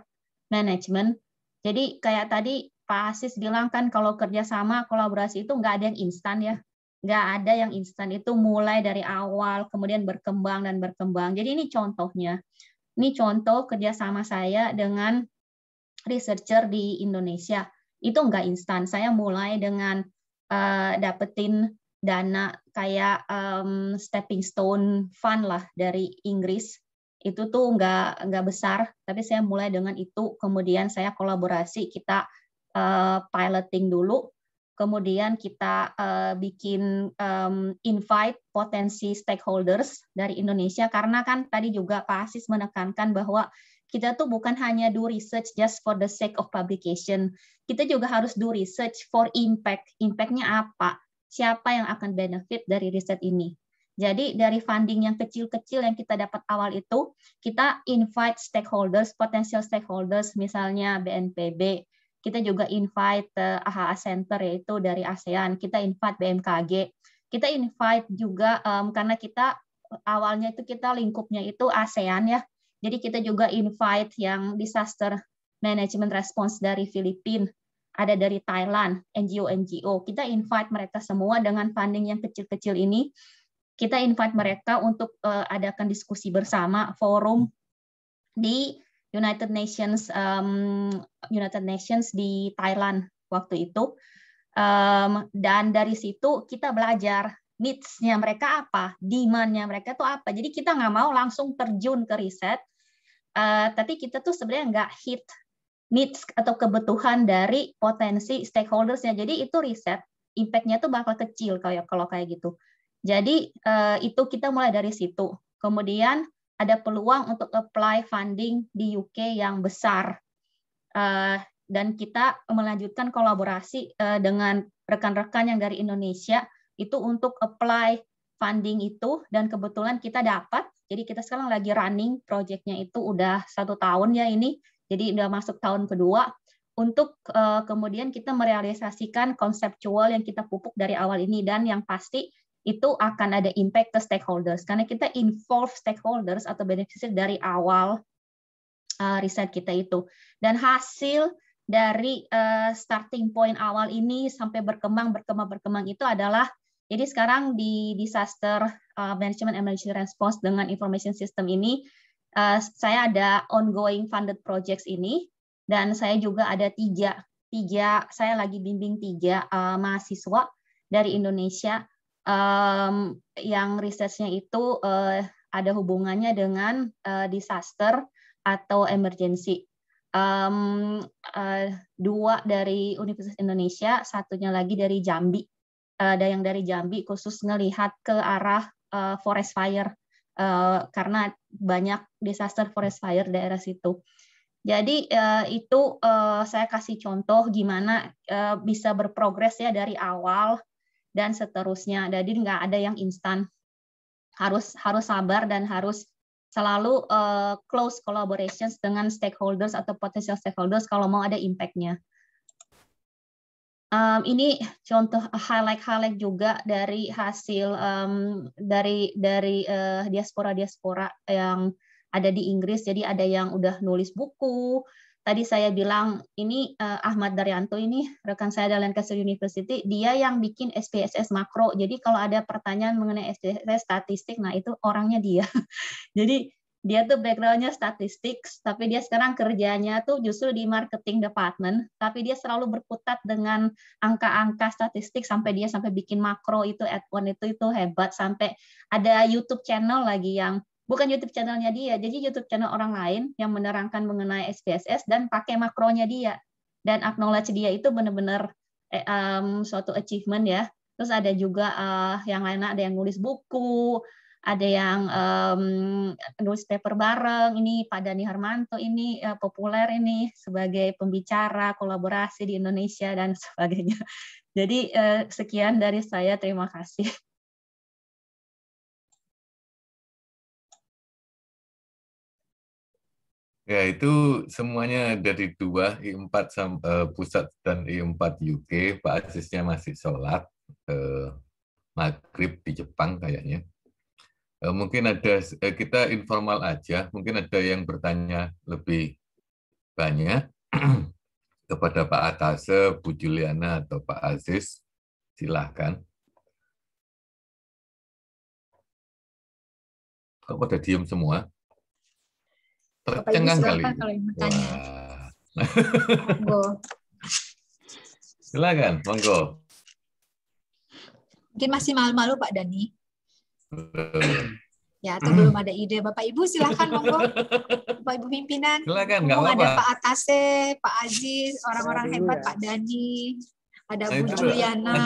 E: management. Jadi kayak tadi Pak Asis bilang kan kalau kerjasama, kolaborasi itu nggak ada yang instan ya. Nggak ada yang instan, itu mulai dari awal, kemudian berkembang dan berkembang. Jadi ini contohnya. Ini contoh kerjasama saya dengan researcher di Indonesia. Itu nggak instan. Saya mulai dengan dapetin dana kayak stepping stone fund lah dari Inggris. Itu tuh nggak besar, tapi saya mulai dengan itu. Kemudian saya kolaborasi, kita piloting dulu. Kemudian kita bikin invite potensi stakeholders dari Indonesia, karena kan tadi juga Pak Asis menekankan bahwa kita tuh bukan hanya do research just for the sake of publication. Kita juga harus do research for impact. Impact-nya apa? Siapa yang akan benefit dari riset ini? Jadi dari funding yang kecil-kecil yang kita dapat awal itu, kita invite stakeholders, potential stakeholders, misalnya BNPB. Kita juga invite AHA Center, yaitu dari ASEAN. Kita invite BMKG. Kita invite juga, karena kita awalnya itu kita lingkupnya itu ASEAN ya. Jadi kita juga invite yang disaster management response dari Filipina. Ada dari Thailand, NGO. Kita invite mereka semua dengan funding yang kecil-kecil ini. Kita invite mereka untuk adakan diskusi bersama, forum di United Nations di Thailand waktu itu. Dan dari situ kita belajar needs-nya mereka apa, demand-nya mereka itu apa. Jadi kita nggak mau langsung terjun ke riset, tapi kita tuh sebenarnya nggak hit needs atau kebutuhan dari potensi stakeholders-nya. Jadi itu riset, impact-nya tuh bakal kecil kalau kayak gitu. Jadi itu kita mulai dari situ. Kemudian ada peluang untuk apply funding di UK yang besar. Dan kita melanjutkan kolaborasi dengan rekan-rekan yang dari Indonesia itu untuk apply funding itu, dan kebetulan kita dapat. Jadi kita sekarang lagi running project-nya itu udah 1 tahun ya ini. Jadi udah masuk tahun kedua untuk kemudian kita merealisasikan konseptual yang kita pupuk dari awal ini, dan yang pasti itu akan ada impact ke stakeholders karena kita involve stakeholders atau beneficiary dari awal riset kita itu. Dan hasil dari starting point awal ini sampai berkembang itu adalah, jadi sekarang di disaster management and emergency response dengan information system ini, saya ada ongoing funded projects ini, dan saya juga ada tiga saya lagi bimbing 3 mahasiswa dari Indonesia yang risetnya itu ada hubungannya dengan disaster atau emergency. 2 dari Universitas Indonesia, satunya lagi dari Jambi. Ada yang dari Jambi khusus ngelihat ke arah forest fire, karena banyak disaster forest fire daerah situ. Jadi itu saya kasih contoh gimana bisa berprogres ya dari awal dan seterusnya. Jadi nggak ada yang instan, harus sabar dan harus selalu close collaborations dengan stakeholders atau potential stakeholders kalau mau ada impact-nya. Ini contoh highlight juga dari hasil dari diaspora yang ada di Inggris. Jadi ada yang udah nulis buku, tadi saya bilang ini Ahmad Daryanto ini rekan saya dari Lancaster University, dia yang bikin SPSS makro. Jadi kalau ada pertanyaan mengenai SPSS statistik, nah itu orangnya dia. Jadi dia tuh background-nya statistik, tapi dia sekarang kerjanya tuh justru di marketing department, tapi dia selalu berkutat dengan angka-angka statistik sampai dia bikin makro itu @1 itu hebat, sampai ada YouTube channel lagi yang bukan YouTube channelnya dia, jadi YouTube channel orang lain yang menerangkan mengenai SPSS dan pakai makronya dia. Dan acknowledge dia itu benar-benar suatu achievement ya. Terus ada juga yang lain, ada yang nulis buku, ada yang nulis paper bareng. Ini Pak Dhani Harmanto ini populer ini sebagai pembicara kolaborasi di Indonesia dan sebagainya. Jadi sekian dari saya, terima kasih.
A: Ya, itu semuanya dari 2, I4 pusat dan I4 UK. Pak Aziznya masih sholat maghrib di Jepang kayaknya. Mungkin ada, kita informal aja, mungkin ada yang bertanya lebih banyak kepada Pak Atase, Bu Juliana, atau Pak Aziz. Silahkan. Kok pada diem semua?
F: Bapak Ibu silakan kalau yang bertanya. Monggo.
A: Silakan, monggo.
F: Mungkin masih malu-malu Pak Dhani. Ya, atau belum ada ide. Bapak Ibu silakan monggo. Bapak Ibu pimpinan.
A: Silakan, nggak
F: apa-apa. Ada Pak Atase, Pak Aziz, orang-orang hebat, ya. Pak Dhani, ada Bu Juliana.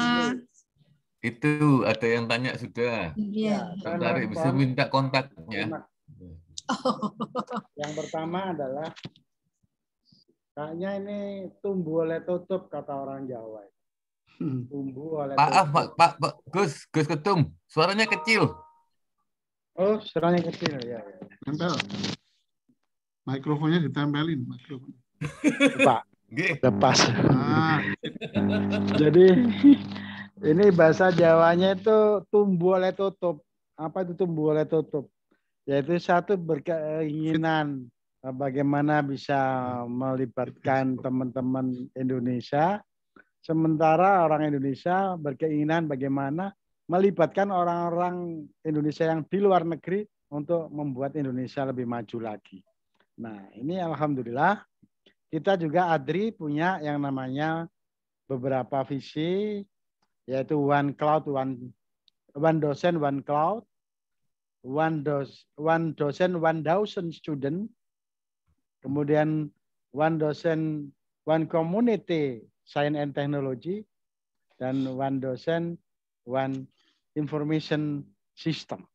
A: Itu ada yang tanya sudah.
F: Iya.
A: Tertarik, bisa minta kontaknya.
B: Yang pertama adalah kayaknya ini tumbuh oleh tutup, kata orang Jawa. Tumbuh oleh tutup.
A: Pak Gus Ketum, suaranya kecil.
B: Oh, suaranya kecil ya.
C: Tempel. Mikrofonnya ditempelin, mikrofon.
B: Pak, lepas. Jadi ini bahasa Jawanya itu tumbuh oleh tutup. Apa itu tumbuh oleh tutup? Yaitu satu berkeinginan bagaimana bisa melibatkan teman-teman Indonesia, sementara orang Indonesia berkeinginan bagaimana melibatkan orang-orang Indonesia yang di luar negeri untuk membuat Indonesia lebih maju lagi. Nah, ini alhamdulillah kita juga ADRI punya yang namanya beberapa visi, yaitu One Cloud, One Dosen, One Cloud, One Dosen, 1,000 student, kemudian One Dosen, One Community, Science and Technology, dan One Dosen, One Information System.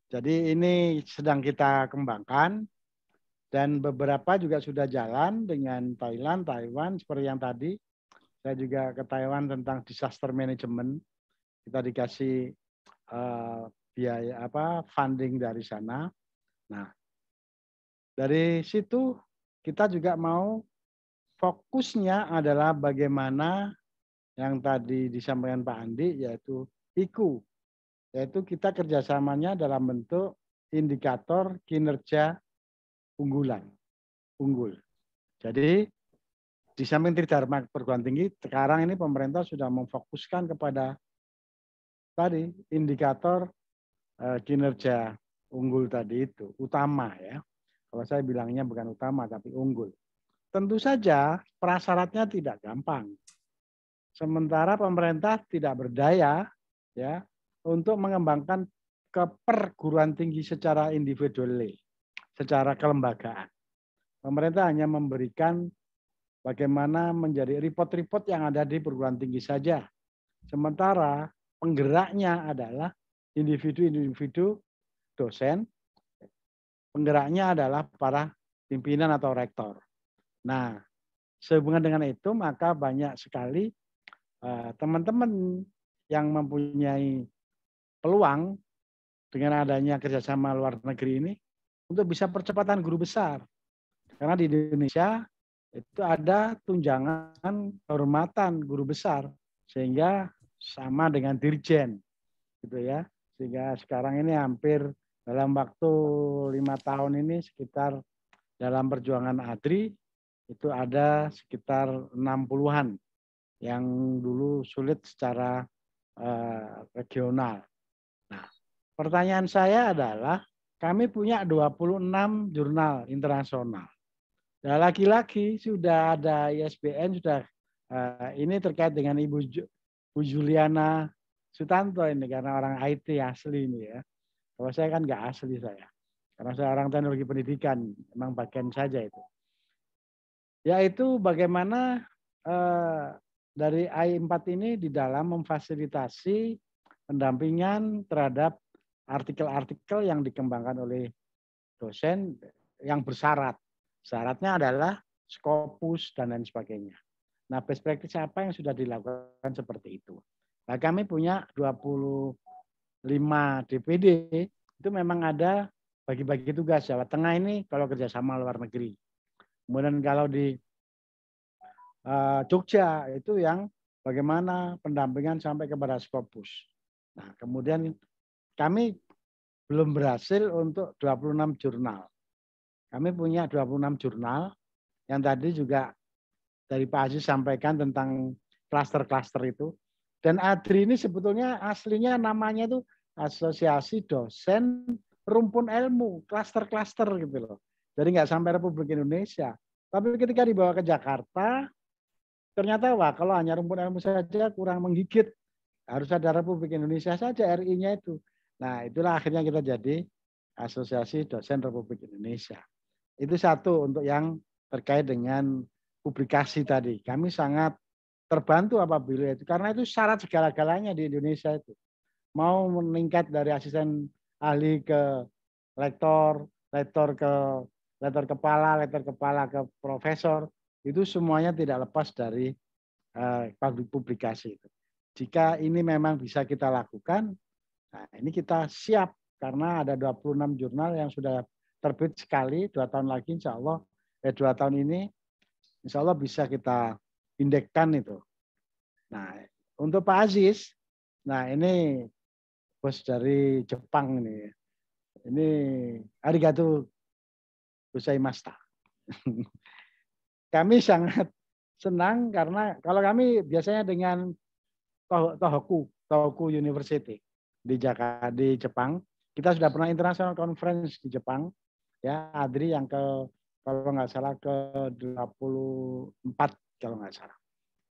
B: Jadi ini sedang kita kembangkan, dan beberapa juga sudah jalan dengan Thailand, Taiwan, seperti yang tadi. Saya juga ke Taiwan tentang disaster management. Kita dikasih biaya funding dari sana. Nah, dari situ kita juga mau fokusnya adalah bagaimana yang tadi disampaikan Pak Andi, yaitu IKU, yaitu kita kerjasamanya dalam bentuk indikator kinerja unggul. Jadi di samping Tridharma perguruan tinggi, sekarang ini pemerintah sudah memfokuskan kepada tadi indikator kinerja unggul tadi itu, utama ya. Kalau saya bilangnya bukan utama tapi unggul. Tentu saja prasyaratnya tidak gampang. Sementara pemerintah tidak berdaya ya untuk mengembangkan ke perguruan tinggi secara individual, secara kelembagaan. Pemerintah hanya memberikan bagaimana menjadi report-report yang ada di perguruan tinggi saja. Sementara penggeraknya adalah individu-individu dosen, penggeraknya adalah para pimpinan atau rektor. Nah, sehubungan dengan itu maka banyak sekali teman-teman yang mempunyai peluang dengan adanya kerjasama luar negeri ini untuk bisa percepatan guru besar. Karena di Indonesia itu ada tunjangan kehormatan guru besar sehingga sama dengan dirjen, gitu ya. Sehingga sekarang ini hampir dalam waktu 5 tahun ini sekitar dalam perjuangan ADRI itu ada sekitar 60-an yang dulu sulit secara regional. Nah, pertanyaan saya adalah kami punya 26 jurnal internasional. Nah, lagi-lagi sudah ada ISBN, sudah ini terkait dengan Bu Juliana Sutanto ini karena orang IT asli ini ya. Kalau saya kan nggak asli saya. Karena saya orang teknologi pendidikan, memang bagian saja itu. Yaitu bagaimana dari AI4 ini di dalam memfasilitasi pendampingan terhadap artikel-artikel yang dikembangkan oleh dosen yang bersyarat. Syaratnya adalah Scopus dan lain sebagainya. Nah, best practice apa yang sudah dilakukan seperti itu. Nah, kami punya 25 DPD, itu memang ada bagi-bagi tugas. Jawa Tengah ini kalau kerjasama luar negeri. Kemudian kalau di Jogja itu yang bagaimana pendampingan sampai kepada Scopus. Nah, kemudian kami belum berhasil untuk 26 jurnal. Kami punya 26 jurnal yang tadi juga dari Pak Aziz sampaikan tentang klaster-klaster itu. Dan ADRI ini sebetulnya aslinya namanya itu Asosiasi Dosen Rumpun Ilmu, klaster-klaster gitu loh. Jadi nggak sampai Republik Indonesia. Tapi ketika dibawa ke Jakarta, ternyata wah kalau hanya rumpun ilmu saja kurang menggigit. Harus ada Republik Indonesia saja RI-nya itu. Nah, itulah akhirnya kita jadi Asosiasi Dosen Republik Indonesia. Itu satu untuk yang terkait dengan publikasi tadi. Kami sangat terbantu apabila itu. Karena itu syarat segala-galanya di Indonesia itu. Mau meningkat dari asisten ahli ke lektor, lektor kepala ke profesor, itu semuanya tidak lepas dari publikasi itu. Jika ini memang bisa kita lakukan, nah ini kita siap karena ada 26 jurnal yang sudah terbit sekali, 2 tahun lagi insya Allah, 2 tahun ini insya Allah bisa kita indekkan itu. Nah, untuk Pak Aziz, nah ini bos dari Jepang ini. Ini arigatou gozaimashita. Kami sangat senang karena kalau kami biasanya dengan Tohoku University di Jakarta, di Jepang, kita sudah pernah international conference di Jepang, ya ADRI yang kalau nggak salah ke-24 kalau nggak salah.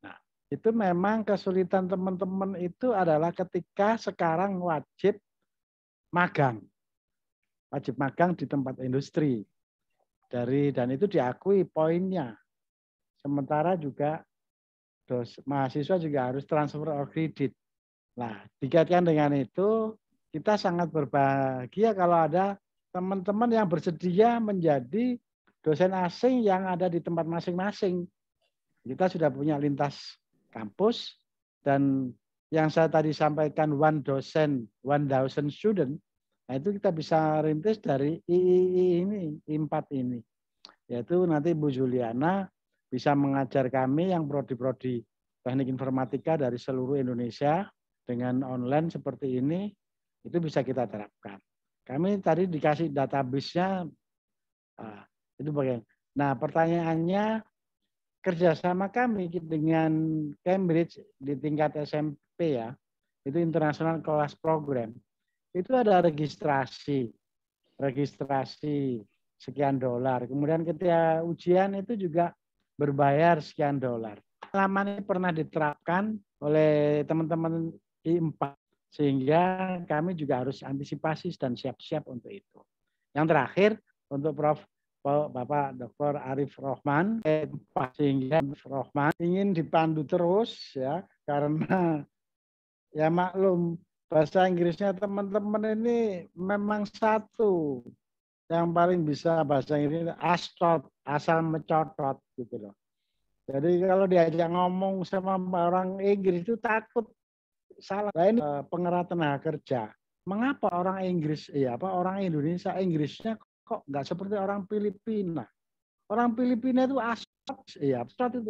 B: Nah, itu memang kesulitan teman-teman itu adalah ketika sekarang wajib magang di tempat industri dan itu diakui poinnya. Sementara juga mahasiswa juga harus transfer or credit. Nah, dikaitkan dengan itu, kita sangat berbahagia kalau ada teman-teman yang bersedia menjadi dosen asing yang ada di tempat masing-masing. Kita sudah punya lintas kampus, dan yang saya tadi sampaikan one dosen, 1,000 student, nah itu kita bisa rintis dari III ini, I4 ini. Yaitu nanti Bu Juliana bisa mengajar kami yang prodi-prodi teknik informatika dari seluruh Indonesia dengan online seperti ini, itu bisa kita terapkan. Kami tadi dikasih database-nya, itu bagian. Nah, pertanyaannya, kerjasama kami dengan Cambridge di tingkat SMP ya, itu International Class Program, itu ada registrasi sekian $. Kemudian ketika ujian itu juga berbayar sekian $. Pengalaman ini pernah diterapkan oleh teman-teman I4 sehingga kami juga harus antisipasi dan siap-siap untuk itu. Yang terakhir untuk Bapak Dr. Arif Rohman, sehingga Rohman ingin dipandu terus ya karena ya maklum bahasa Inggrisnya teman-teman ini memang satu yang paling bisa bahasa Inggris asal mencotot gitu loh. Jadi kalau diajak ngomong sama orang Inggris itu takut salah. Nah, ini pengerat tenaga kerja. Mengapa orang Inggris, orang Indonesia Inggrisnya kok nggak seperti orang Filipina? Orang Filipina itu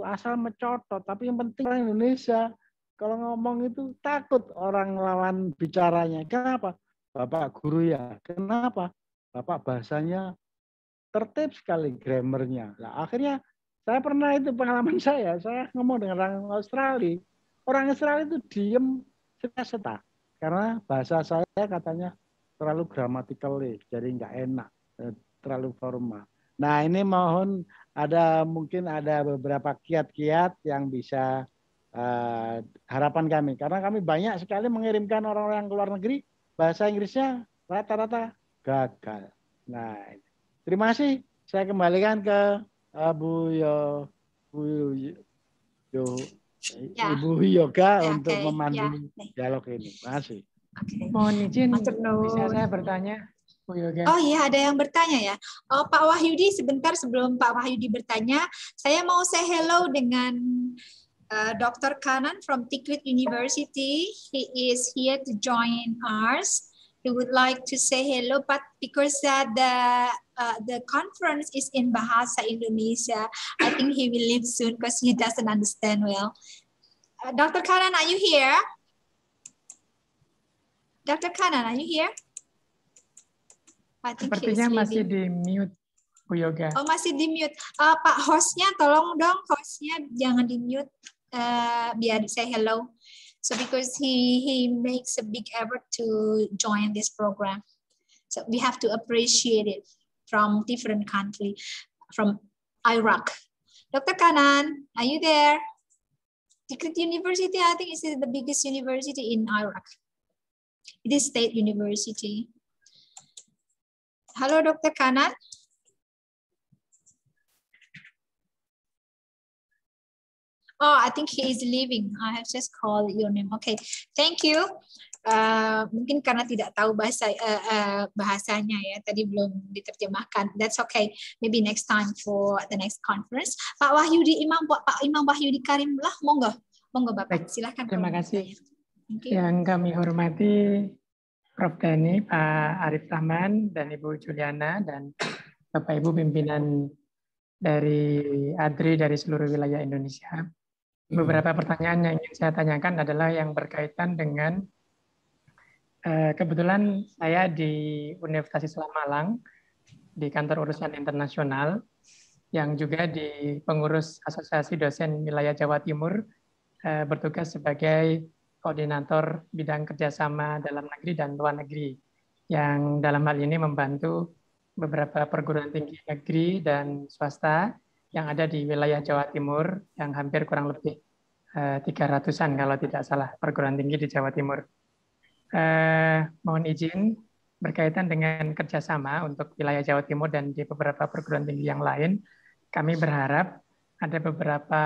B: asal mencotot. Tapi yang penting orang Indonesia kalau ngomong itu takut orang lawan bicaranya. Kenapa? Bapak guru ya. Kenapa? Bapak bahasanya tertib sekali grammarnya. Nah, akhirnya Saya pernah itu pengalaman saya ngomong dengan orang Australia. Orang Australia itu diem seta karena bahasa saya katanya terlalu gramatically, jadi nggak enak, terlalu formal. Nah ini mohon mungkin ada beberapa kiat-kiat yang bisa harapan kami, karena kami banyak sekali mengirimkan orang-orang ke luar negeri, bahasa Inggrisnya rata-rata gagal. Nah, terima kasih. Saya kembalikan ke Bu Ibu Yoga untuk memandu dialog ini. Terima kasih.
G: Mohon izin, bisa saya bertanya, Bu Yoga?
F: Oh iya, ada yang bertanya ya. Pak Wahyudi, sebentar sebelum Pak Wahyudi bertanya, saya mau say hello dengan Dr. Kanan from Tikrit University. He is here to join us. He would like to say hello, but because the conference is in Bahasa Indonesia, I think he will leave soon because he doesn't understand well. Dr. Kanan, are you here? Dr. Kanan, are you here? I think
G: sepertinya masih di mute, Bu Yoga.
F: Oh, masih di mute. Pak hostnya, tolong dong hostnya jangan di mute, biar say hello. So because he makes a big effort to join this program, so we have to appreciate it from different country, from Iraq. Dr. Kanan, are you there? Tikrit University, I think is the biggest university in Iraq. It is state university. Hello, Dr. Kanan. Oh, I think he is leaving. I have just called your name. Okay, thank you. Mungkin karena tidak tahu bahasanya ya, tadi belum diterjemahkan. That's okay. Maybe next time for the next conference. Pak Wahyudi Pak Imam Wahyudi Karimullah, monggo Bapak. Silakan.
G: Terima kasih. Yang kami hormati Prof. Dani, Pak Arif Rahman, dan Ibu Juliana, dan Bapak Ibu pimpinan dari ADRI dari seluruh wilayah Indonesia. Beberapa pertanyaan yang ingin saya tanyakan adalah yang berkaitan dengan kebetulan saya di Universitas Islam Malang, di kantor urusan internasional, yang juga di pengurus Asosiasi Dosen Wilayah Jawa Timur, bertugas sebagai koordinator bidang kerjasama dalam negeri dan luar negeri, yang dalam hal ini membantu beberapa perguruan tinggi negeri dan swasta yang ada di wilayah Jawa Timur, yang hampir kurang lebih 300-an kalau tidak salah perguruan tinggi di Jawa Timur. Mohon izin berkaitan dengan kerjasama untuk wilayah Jawa Timur dan di beberapa perguruan tinggi yang lain, kami berharap ada beberapa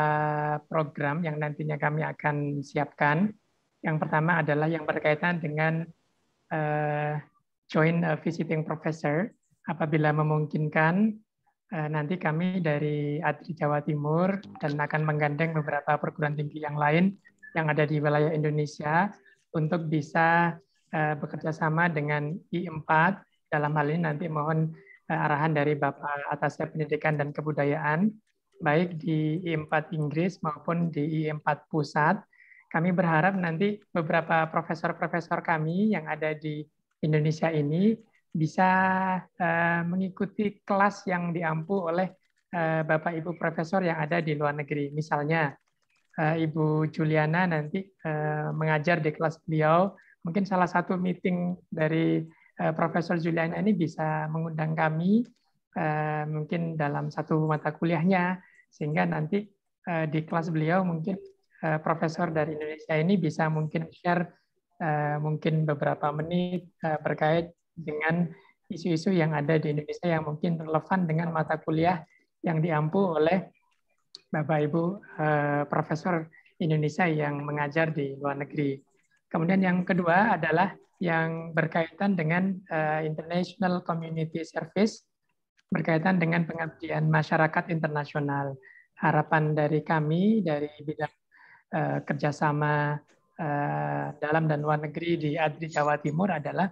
G: program yang nantinya kami akan siapkan. Yang pertama adalah yang berkaitan dengan joint visiting professor. Apabila memungkinkan, nanti kami dari ADRI Jawa Timur dan akan menggandeng beberapa perguruan tinggi yang lain yang ada di wilayah Indonesia untuk bisa bekerja sama dengan I4. Dalam hal ini nanti mohon arahan dari Bapak Atasnya Pendidikan dan Kebudayaan, baik di I4 Inggris maupun di I4 Pusat. Kami berharap nanti beberapa profesor-profesor kami yang ada di Indonesia ini bisa mengikuti kelas yang diampu oleh Bapak Ibu Profesor yang ada di luar negeri. Misalnya Ibu Juliana nanti mengajar di kelas beliau, mungkin salah satu meeting dari Profesor Juliana ini bisa mengundang kami mungkin dalam satu mata kuliahnya, sehingga nanti di kelas beliau mungkin profesor dari Indonesia ini bisa mungkin share mungkin beberapa menit berkait dengan isu-isu yang ada di Indonesia yang mungkin relevan dengan mata kuliah yang diampu oleh Bapak Ibu Profesor Indonesia yang mengajar di luar negeri. Kemudian yang kedua adalah yang berkaitan dengan International Community Service, berkaitan dengan pengabdian masyarakat internasional. Harapan dari kami dari bidang kerjasama dalam dan luar negeri di ADRI Jawa Timur adalah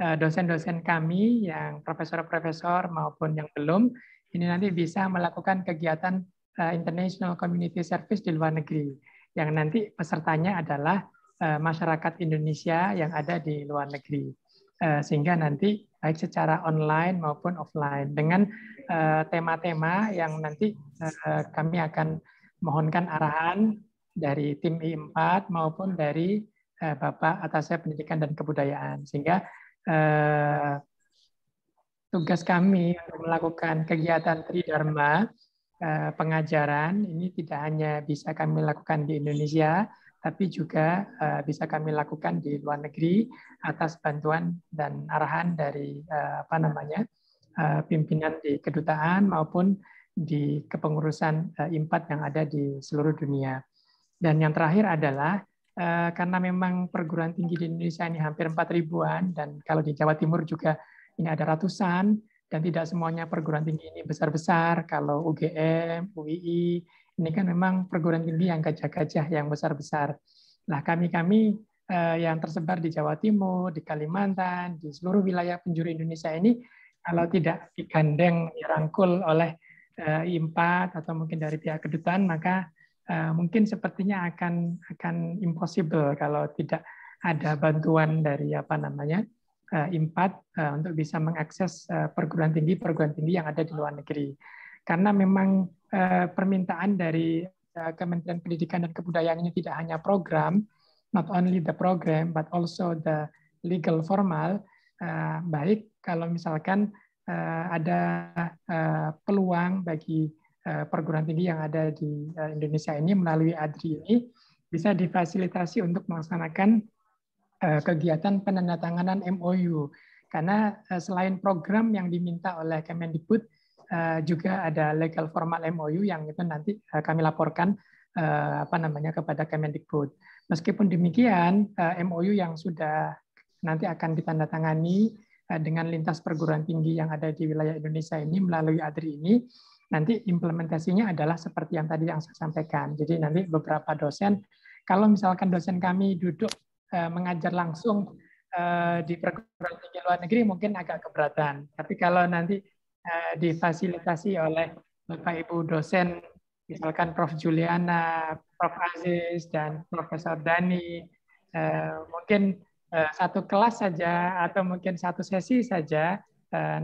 G: dosen-dosen kami yang profesor-profesor maupun yang belum, ini nanti bisa melakukan kegiatan International Community Service di luar negeri, yang nanti pesertanya adalah masyarakat Indonesia yang ada di luar negeri. Sehingga nanti baik secara online maupun offline, dengan tema-tema yang nanti kami akan mohonkan arahan dari tim I4 maupun dari Bapak Atasnya Pendidikan dan Kebudayaan, sehingga tugas kami untuk melakukan kegiatan Tridharma pengajaran ini tidak hanya bisa kami lakukan di Indonesia, tapi juga bisa kami lakukan di luar negeri atas bantuan dan arahan dari pimpinan di kedutaan maupun di kepengurusan I4 yang ada di seluruh dunia. Dan yang terakhir adalah karena memang perguruan tinggi di Indonesia ini hampir 4.000-an, dan kalau di Jawa Timur juga ini ada ratusan, dan tidak semuanya perguruan tinggi ini besar-besar. Kalau UGM, UII, ini kan memang perguruan tinggi yang gajah-gajah, yang besar-besar. Nah, kami-kami yang tersebar di Jawa Timur, di Kalimantan, di seluruh wilayah penjuru Indonesia ini, kalau tidak digandeng, dirangkul oleh I4 atau mungkin dari pihak kedutaan, maka mungkin sepertinya akan impossible kalau tidak ada bantuan dari I4 untuk bisa mengakses perguruan tinggi yang ada di luar negeri. Karena memang permintaan dari Kementerian Pendidikan dan Kebudayaan ini tidak hanya program, not only the program but also the legal formal. Baik kalau misalkan ada peluang bagi perguruan tinggi yang ada di Indonesia ini melalui ADRI ini bisa difasilitasi untuk melaksanakan kegiatan penandatanganan MOU. Karena selain program yang diminta oleh Kemendikbud, juga ada legal formal MOU yang itu nanti kami laporkan kepada Kemendikbud. Meskipun demikian, MOU yang sudah nanti akan ditandatangani dengan lintas perguruan tinggi yang ada di wilayah Indonesia ini melalui ADRI ini, nanti implementasinya adalah seperti yang tadi yang saya sampaikan. Jadi nanti beberapa dosen, kalau misalkan dosen kami duduk mengajar langsung di perguruan tinggi luar negeri mungkin agak keberatan. Tapi kalau nanti difasilitasi oleh Bapak Ibu dosen, misalkan Prof. Juliana, Prof. Aziz, dan Profesor Dani, mungkin satu kelas saja atau mungkin satu sesi saja,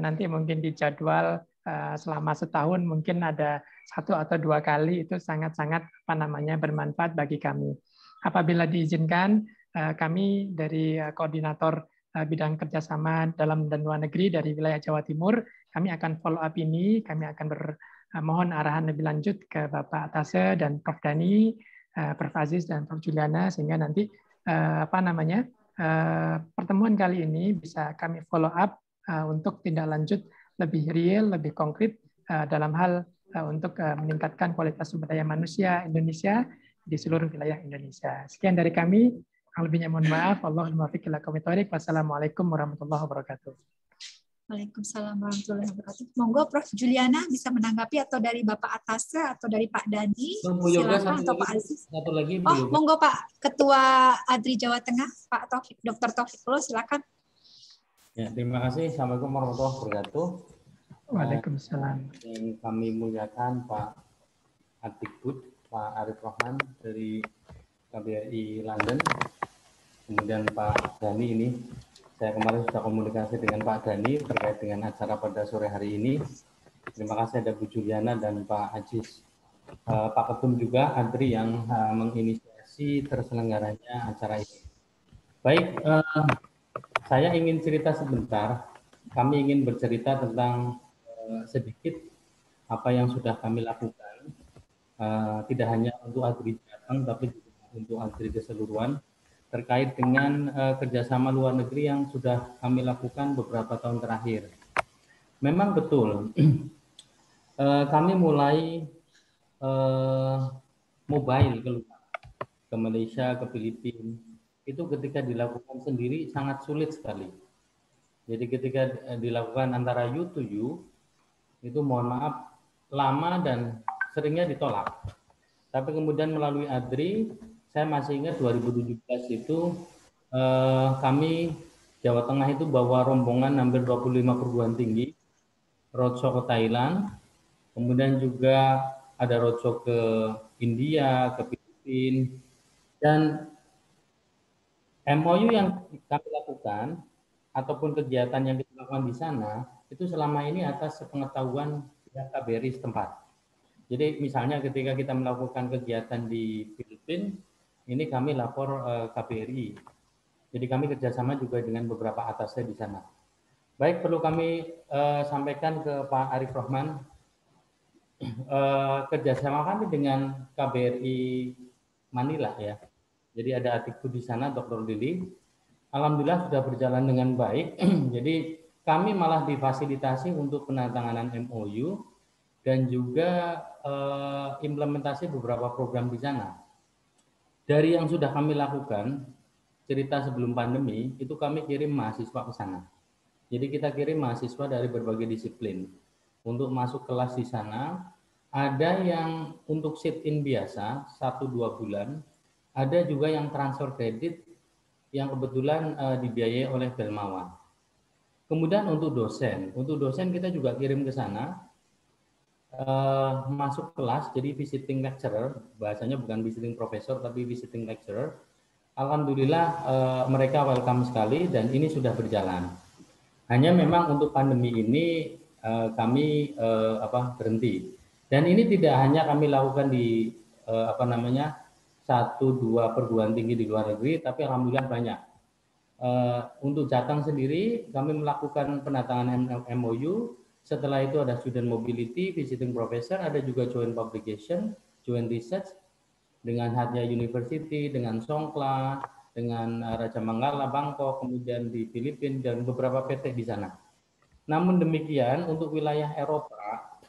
G: nanti mungkin dijadwal selama setahun, mungkin ada 1 atau 2 kali, itu sangat-sangat bermanfaat bagi kami. Apabila diizinkan, kami dari koordinator bidang kerjasama dalam dan luar negeri dari wilayah Jawa Timur, kami akan follow up ini, kami akan mohon arahan lebih lanjut ke Bapak Atase dan Prof. Dani, Prof. Aziz dan Prof. Juliana, sehingga nanti pertemuan kali ini bisa kami follow up untuk tindak lanjut lebih real, lebih konkret dalam hal untuk meningkatkan kualitas sumber daya manusia Indonesia di seluruh wilayah Indonesia. Sekian dari kami. Lebihnya mohon maaf. Allahumma muwaffiq ila aqwamit thoriq. Wassalamualaikum warahmatullahi wabarakatuh.
F: Waalaikumsalam warahmatullahi wabarakatuh. Monggo Prof. Juliana bisa menanggapi, atau dari Bapak Atase atau dari Pak Dani. Silakan, atau Pak Aziz.
H: Satu lagi,
F: monggo Pak Ketua ADRI Jawa Tengah, Pak Taufik, Dr. Taufik Pullo, silakan.
H: Ya, terima kasih. Assalamualaikum warahmatullahi wabarakatuh.
G: Waalaikumsalam.
H: Dan kami muliakan Pak Adikbud, Pak Arif Rahman dari KBRI London. Kemudian Pak Dani ini, saya kemarin sudah komunikasi dengan Pak Dani terkait dengan acara pada sore hari ini. Terima kasih ada Bu Juliana dan Pak Aziz. Pak Ketum juga, ADRI yang menginisiasi terselenggaranya acara ini. Baik, saya ingin cerita sebentar. Kami ingin bercerita tentang sedikit apa yang sudah kami lakukan. Tidak hanya untuk ADRI Jateng, tapi juga untuk ADRI keseluruhan, terkait dengan kerjasama luar negeri yang sudah kami lakukan beberapa tahun terakhir. Memang betul, kami mulai mobile ke Malaysia, ke Filipina, itu ketika dilakukan sendiri sangat sulit sekali. Jadi ketika dilakukan antara you to you, itu mohon maaf lama dan seringnya ditolak. Tapi kemudian melalui ADRI, saya masih ingat 2017 itu kami Jawa Tengah itu bawa rombongan hampir 25 perguruan tinggi, roadshow ke Thailand, kemudian juga ada roadshow ke India, ke Filipina, dan MOU yang kami lakukan ataupun kegiatan yang kita dilakukan di sana itu selama ini atas sepengetahuan pihak KBRI setempat. Jadi misalnya ketika kita melakukan kegiatan di Filipina, ini kami lapor KBRI. Jadi kami kerjasama juga dengan beberapa atasnya di sana. Baik, perlu kami sampaikan ke Pak Arif Rahman, kerjasama kami dengan KBRI Manila ya. Jadi ada adikku di sana, Dr. Lili. Alhamdulillah sudah berjalan dengan baik. Jadi kami malah difasilitasi untuk penandatanganan MOU dan juga implementasi beberapa program di sana. Dari yang sudah kami lakukan, cerita sebelum pandemi, itu kami kirim mahasiswa ke sana. Jadi kita kirim mahasiswa dari berbagai disiplin untuk masuk kelas di sana. Ada yang untuk sit-in biasa, 1-2 bulan. Ada juga yang transfer kredit yang kebetulan dibiayai oleh Belmawan. Kemudian untuk dosen kita juga kirim ke sana. Masuk kelas, jadi visiting lecturer, bahasanya bukan visiting professor tapi visiting lecturer. Alhamdulillah mereka welcome sekali dan ini sudah berjalan. Hanya memang untuk pandemi ini kami berhenti. Dan ini tidak hanya kami lakukan di 1-2 perguruan tinggi di luar negeri, tapi alhamdulillah banyak. Untuk Jateng sendiri kami melakukan penatanganan MOU. Setelah itu ada student mobility, visiting professor, ada juga joint publication, joint research dengan Hadya University, dengan Songkla, dengan Raja Manggala, Bangkok, kemudian di Filipina dan beberapa PT di sana. Namun demikian untuk wilayah Eropa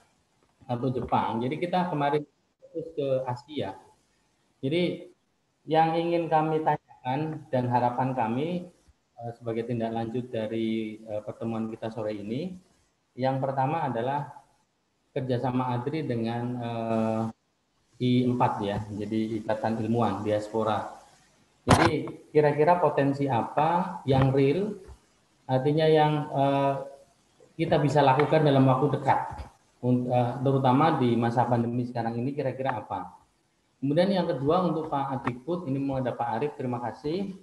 H: atau Jepang, jadi kita kemarin fokus ke Asia. Jadi yang ingin kami tanyakan dan harapan kami sebagai tindak lanjut dari pertemuan kita sore ini, yang pertama adalah kerjasama ADRI dengan I4 ya, jadi Ikatan Ilmuwan Diaspora. Jadi kira-kira potensi apa yang real, artinya yang kita bisa lakukan dalam waktu dekat, terutama di masa pandemi sekarang ini kira-kira apa. Kemudian yang kedua untuk Pak Adikbud, ini mau ada Pak Arif, terima kasih.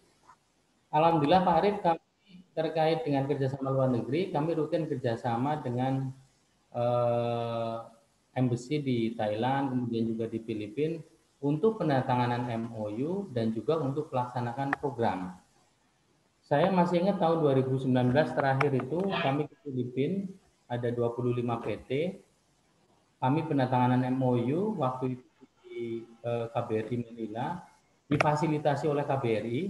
H: Alhamdulillah Pak Arif, kami terkait dengan kerjasama luar negeri, kami rutin kerjasama dengan embassy di Thailand, kemudian juga di Filipina, untuk penandatanganan MOU dan juga untuk melaksanakan program. Saya masih ingat tahun 2019 terakhir itu kami ke Filipina, ada 25 PT, kami penandatanganan MOU, waktu itu di KBRI Manila, difasilitasi oleh KBRI.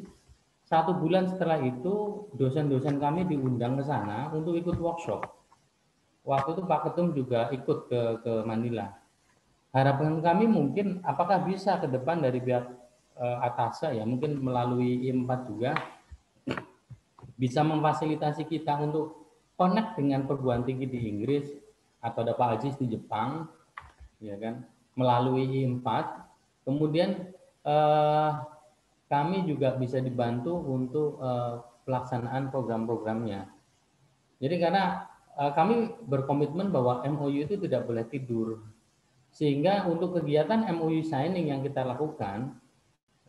H: 1 bulan setelah itu, dosen-dosen kami diundang ke sana untuk ikut workshop. Waktu itu Pak Ketum juga ikut ke Manila. Harapan kami mungkin apakah bisa ke depan dari pihak atasnya ya, mungkin melalui I4 juga, bisa memfasilitasi kita untuk connect dengan perguruan tinggi di Inggris, atau ada Pak Aziz di Jepang, ya kan, melalui I4. Kemudian kami juga bisa dibantu untuk pelaksanaan program-programnya. Jadi karena kami berkomitmen bahwa MOU itu tidak boleh tidur. Sehingga untuk kegiatan MOU signing yang kita lakukan,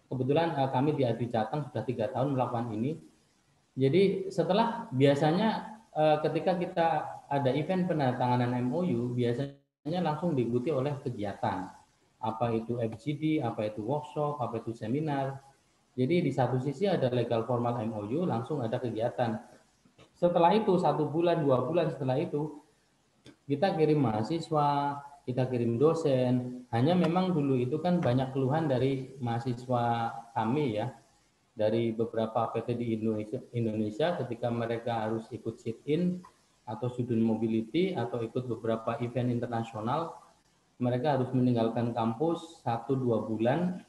H: kebetulan kami di ADRI Jateng sudah 3 tahun melakukan ini. Jadi setelah biasanya ketika kita ada event penandatanganan MOU, biasanya langsung diikuti oleh kegiatan. Apa itu FGD, apa itu workshop, apa itu seminar. Jadi di satu sisi ada legal formal MOU, langsung ada kegiatan. Setelah itu 1 bulan, 2 bulan setelah itu, kita kirim mahasiswa, kita kirim dosen. Hanya memang dulu itu kan banyak keluhan dari mahasiswa kami ya, dari beberapa PT di Indonesia ketika mereka harus ikut sit-in atau student mobility atau ikut beberapa event internasional, mereka harus meninggalkan kampus 1-2 bulan,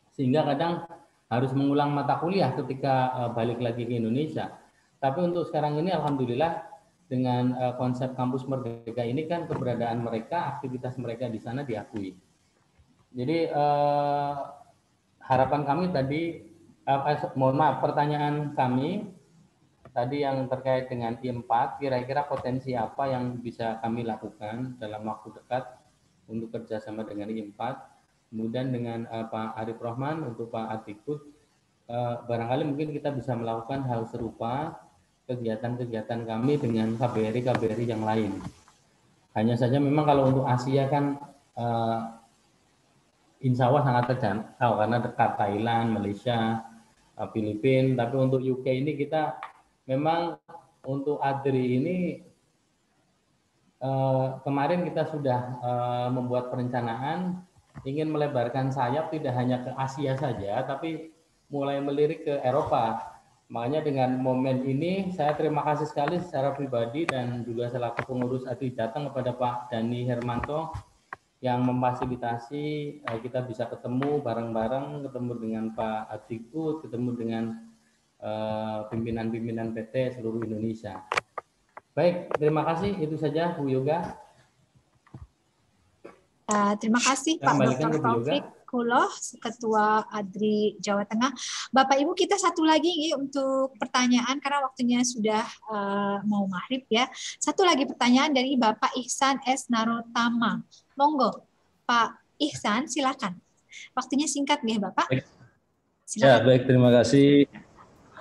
H: sehingga kadang harus mengulang mata kuliah ketika balik lagi ke Indonesia. Tapi untuk sekarang ini alhamdulillah dengan konsep kampus Merdeka ini kan keberadaan mereka, aktivitas mereka di sana diakui. Jadi harapan kami tadi, mohon maaf, pertanyaan kami tadi yang terkait dengan I4, kira-kira potensi apa yang bisa kami lakukan dalam waktu dekat untuk kerjasama dengan I4. Kemudian dengan Pak Arif Rahman untuk Pak Adikbud, barangkali mungkin kita bisa melakukan hal serupa kegiatan-kegiatan kami dengan KBRI yang lain. Hanya saja memang kalau untuk Asia kan insya Allah sangat terjangkau karena dekat Thailand, Malaysia, Filipina. Tapi untuk UK ini kita memang untuk ADRI ini kemarin kita sudah membuat perencanaan ingin melebarkan sayap tidak hanya ke Asia saja, tapi mulai melirik ke Eropa. Makanya dengan momen ini saya terima kasih sekali secara pribadi dan juga selaku pengurus ADRI datang kepada Pak Dhani Hermanto yang memfasilitasi kita bisa ketemu bareng-bareng, ketemu dengan Pak Adikbud, ketemu dengan pimpinan-pimpinan PT seluruh Indonesia. Baik, terima kasih. Itu saja Bu Yoga.
F: Terima kasih Pak Dr. Taufik Kuloh, Ketua ADRI Jawa Tengah. Bapak Ibu, kita satu lagi untuk pertanyaan karena waktunya sudah mau maghrib ya. Satu lagi pertanyaan dari Bapak Ihsan S. Narotama. Monggo, Pak Ihsan, silakan. Waktunya singkat nih Bapak. Silakan.
I: Ya, baik, terima kasih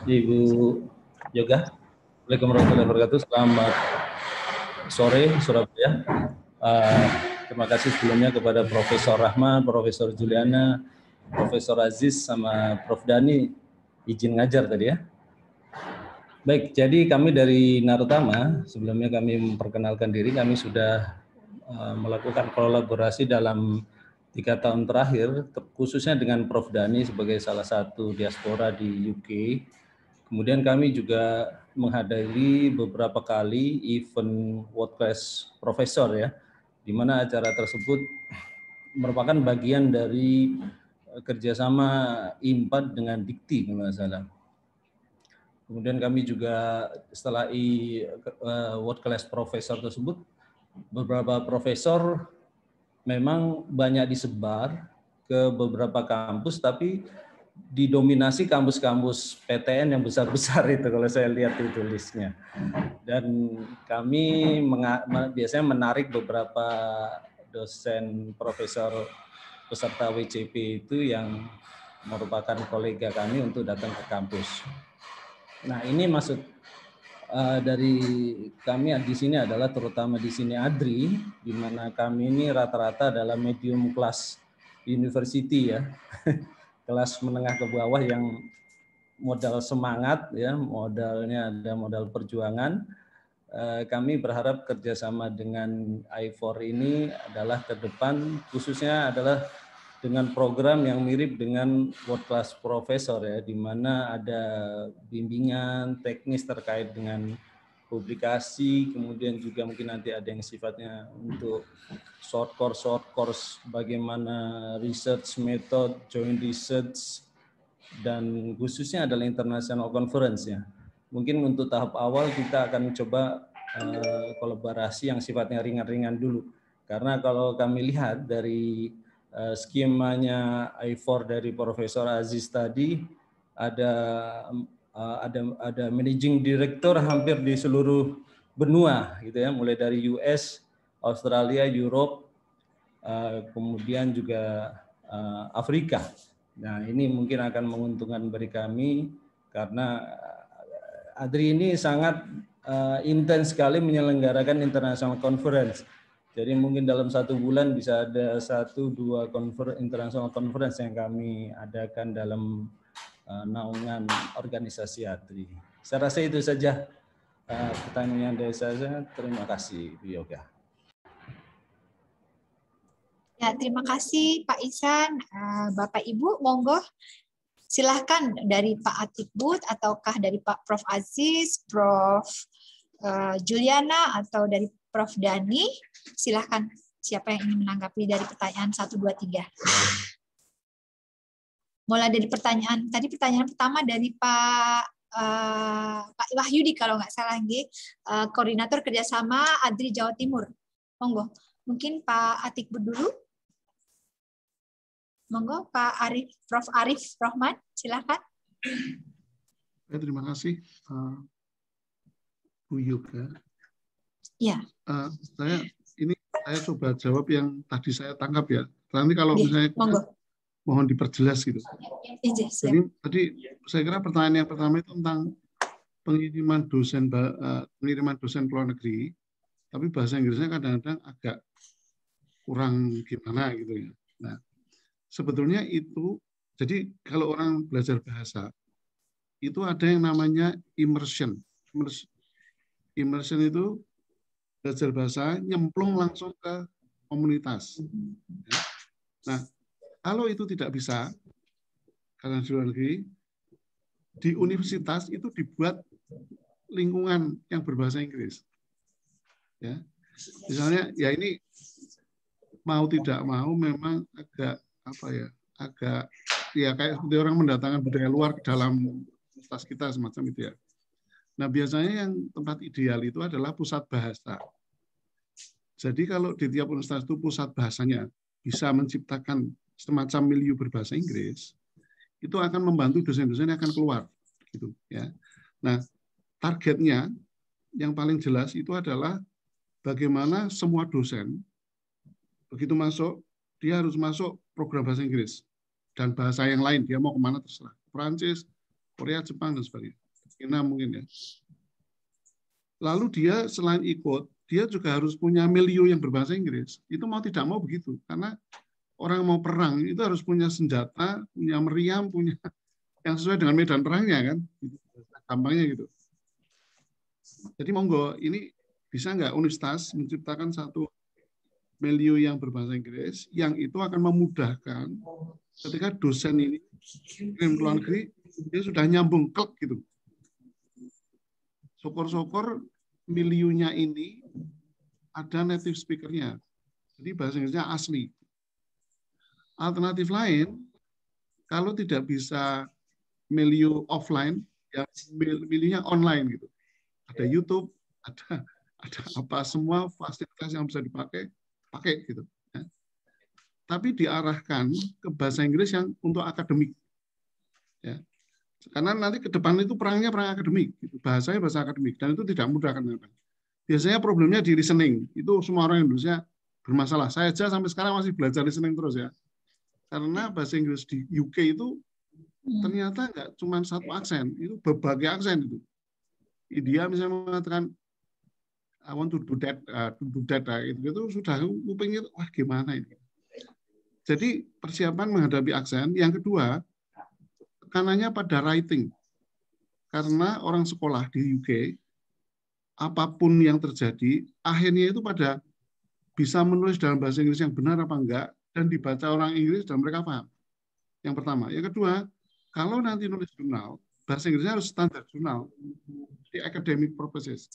I: Ibu Yoga. Assalamualaikum warahmatullahi wabarakatuh. Selamat sore Surabaya. Terima kasih sebelumnya kepada Profesor Rahman, Profesor Juliana, Profesor Aziz, sama Prof. Dhani izin ngajar tadi ya. Baik, jadi kami dari Narotama, sebelumnya kami memperkenalkan diri, kami sudah melakukan kolaborasi dalam 3 tahun terakhir, khususnya dengan Prof. Dhani sebagai salah satu diaspora di UK. Kemudian kami juga menghadiri beberapa kali event World Class Professor ya, di mana acara tersebut merupakan bagian dari kerjasama IMPAD dengan Dikti kalau nggak salah. Kemudian kami juga setelah World Class Professor tersebut, beberapa profesor memang banyak disebar ke beberapa kampus, tapi didominasi kampus-kampus PTN yang besar-besar itu kalau saya lihat itu listnya. Dan kami biasanya menarik beberapa dosen profesor peserta WCP itu yang merupakan kolega kami untuk datang ke kampus. Nah, ini maksud dari kami di sini adalah terutama di sini ADRI, di mana kami ini rata-rata adalah medium kelas university ya. Kelas menengah ke bawah yang modal semangat ya, modalnya ada modal perjuangan. Kami berharap kerjasama dengan I4 ini adalah ke depan khususnya adalah dengan program yang mirip dengan World Class Professor ya, di mana ada bimbingan teknis terkait dengan publikasi, kemudian juga mungkin nanti ada yang sifatnya untuk short course bagaimana research method, joint research, dan khususnya adalah international conference ya. Mungkin untuk tahap awal kita akan coba kolaborasi yang sifatnya ringan-ringan dulu, karena kalau kami lihat dari skemanya I4 dari Profesor Aziz tadi ada managing director hampir di seluruh benua gitu ya, mulai dari US, Australia, Europe, kemudian juga Afrika. Nah, ini mungkin akan menguntungkan bagi kami karena ADRI ini sangat intens sekali menyelenggarakan international conference. Jadi mungkin dalam 1 bulan bisa ada 1-2 international conference yang kami adakan dalam naungan organisasi ADRI. Saya rasa itu saja pertanyaan dari saya. Terima kasih, Bu Yoga.
F: Ya, terima kasih Pak Ihsan. Bapak Ibu, monggo silahkan dari Pak Adikbud ataukah dari Pak Prof. Aziz, Prof. Juliana, atau dari Prof. Dhani. Silahkan siapa yang ingin menanggapi dari pertanyaan 1, 2, 3. Mulai dari pertanyaan pertama dari Pak Wahyudi kalau nggak salah, koordinator kerjasama ADRI Jawa Timur. Monggo, mungkin Pak Adikbud dulu. Monggo Pak Arif, Prof. Arif Rohman, silakan.
C: Terima kasih Bu Yoga.
F: Ya.
C: Saya coba jawab yang tadi saya tangkap ya. Nanti kalau misalnya mohon diperjelas gitu. Jadi tadi saya kira pertanyaan yang pertama itu tentang pengiriman dosen ke luar negeri, tapi bahasa Inggrisnya kadang-kadang agak kurang gimana gitu ya. Nah, sebetulnya itu, jadi kalau orang belajar bahasa, itu ada yang namanya immersion. Immersion itu belajar bahasa nyemplung langsung ke komunitas. Nah, kalau itu tidak bisa, karena di luar negeri, di universitas itu dibuat lingkungan yang berbahasa Inggris. Ya, misalnya, ya ini mau tidak mau memang agak apa ya, agak ya kayak seperti orang mendatangkan budaya luar ke dalam universitas kita semacam itu ya. Nah, biasanya yang tempat ideal itu adalah pusat bahasa. Jadi kalau di tiap universitas itu pusat bahasanya bisa menciptakan semacam milieu berbahasa Inggris, itu akan membantu dosen-dosen yang akan keluar, gitu ya. Nah, targetnya yang paling jelas itu adalah bagaimana semua dosen begitu masuk, dia harus masuk program bahasa Inggris dan bahasa yang lain, dia mau kemana terserah, Perancis, Korea, Jepang dan sebagainya, Cina mungkin ya. Lalu dia selain ikut, dia juga harus punya milieu yang berbahasa Inggris. Itu mau tidak mau begitu, karena orang mau perang itu harus punya senjata, punya meriam, punya yang sesuai dengan medan perangnya kan, gampangnya gitu. Jadi monggo, ini bisa nggak universitas menciptakan satu milieu yang berbahasa Inggris, yang itu akan memudahkan ketika dosen ini kirim ke luar negeri, dia sudah nyambung klik gitu. Syukur-syukur milieunya ini ada native speaker-nya, jadi bahasa Inggrisnya asli. Alternatif lain, kalau tidak bisa milieu offline, ya milieunya online gitu. Ada YouTube, ada apa semua fasilitas yang bisa dipakai, pakai gitu. Ya. Tapi diarahkan ke bahasa Inggris yang untuk akademik. Ya. Karena nanti ke depan itu perangnya perang akademik, gitu. Bahasanya bahasa akademik, dan itu tidak mudah kan. Biasanya problemnya di listening, itu semua orang Indonesia bermasalah. Saya aja sampai sekarang masih belajar listening terus ya. Karena bahasa Inggris di UK itu ternyata nggak cuma satu aksen, itu berbagai aksen itu. Dia misalnya mengatakan I want to do that, itu sudah kupingnya wah gimana ini. Jadi persiapan menghadapi aksen. Yang kedua, tekanannya pada writing. Karena orang sekolah di UK, apapun yang terjadi, akhirnya itu pada bisa menulis dalam bahasa Inggris yang benar apa enggak, dan dibaca orang Inggris dan mereka paham. Yang pertama. Yang kedua, kalau nanti nulis jurnal, bahasa Inggrisnya harus standar jurnal di academic purposes.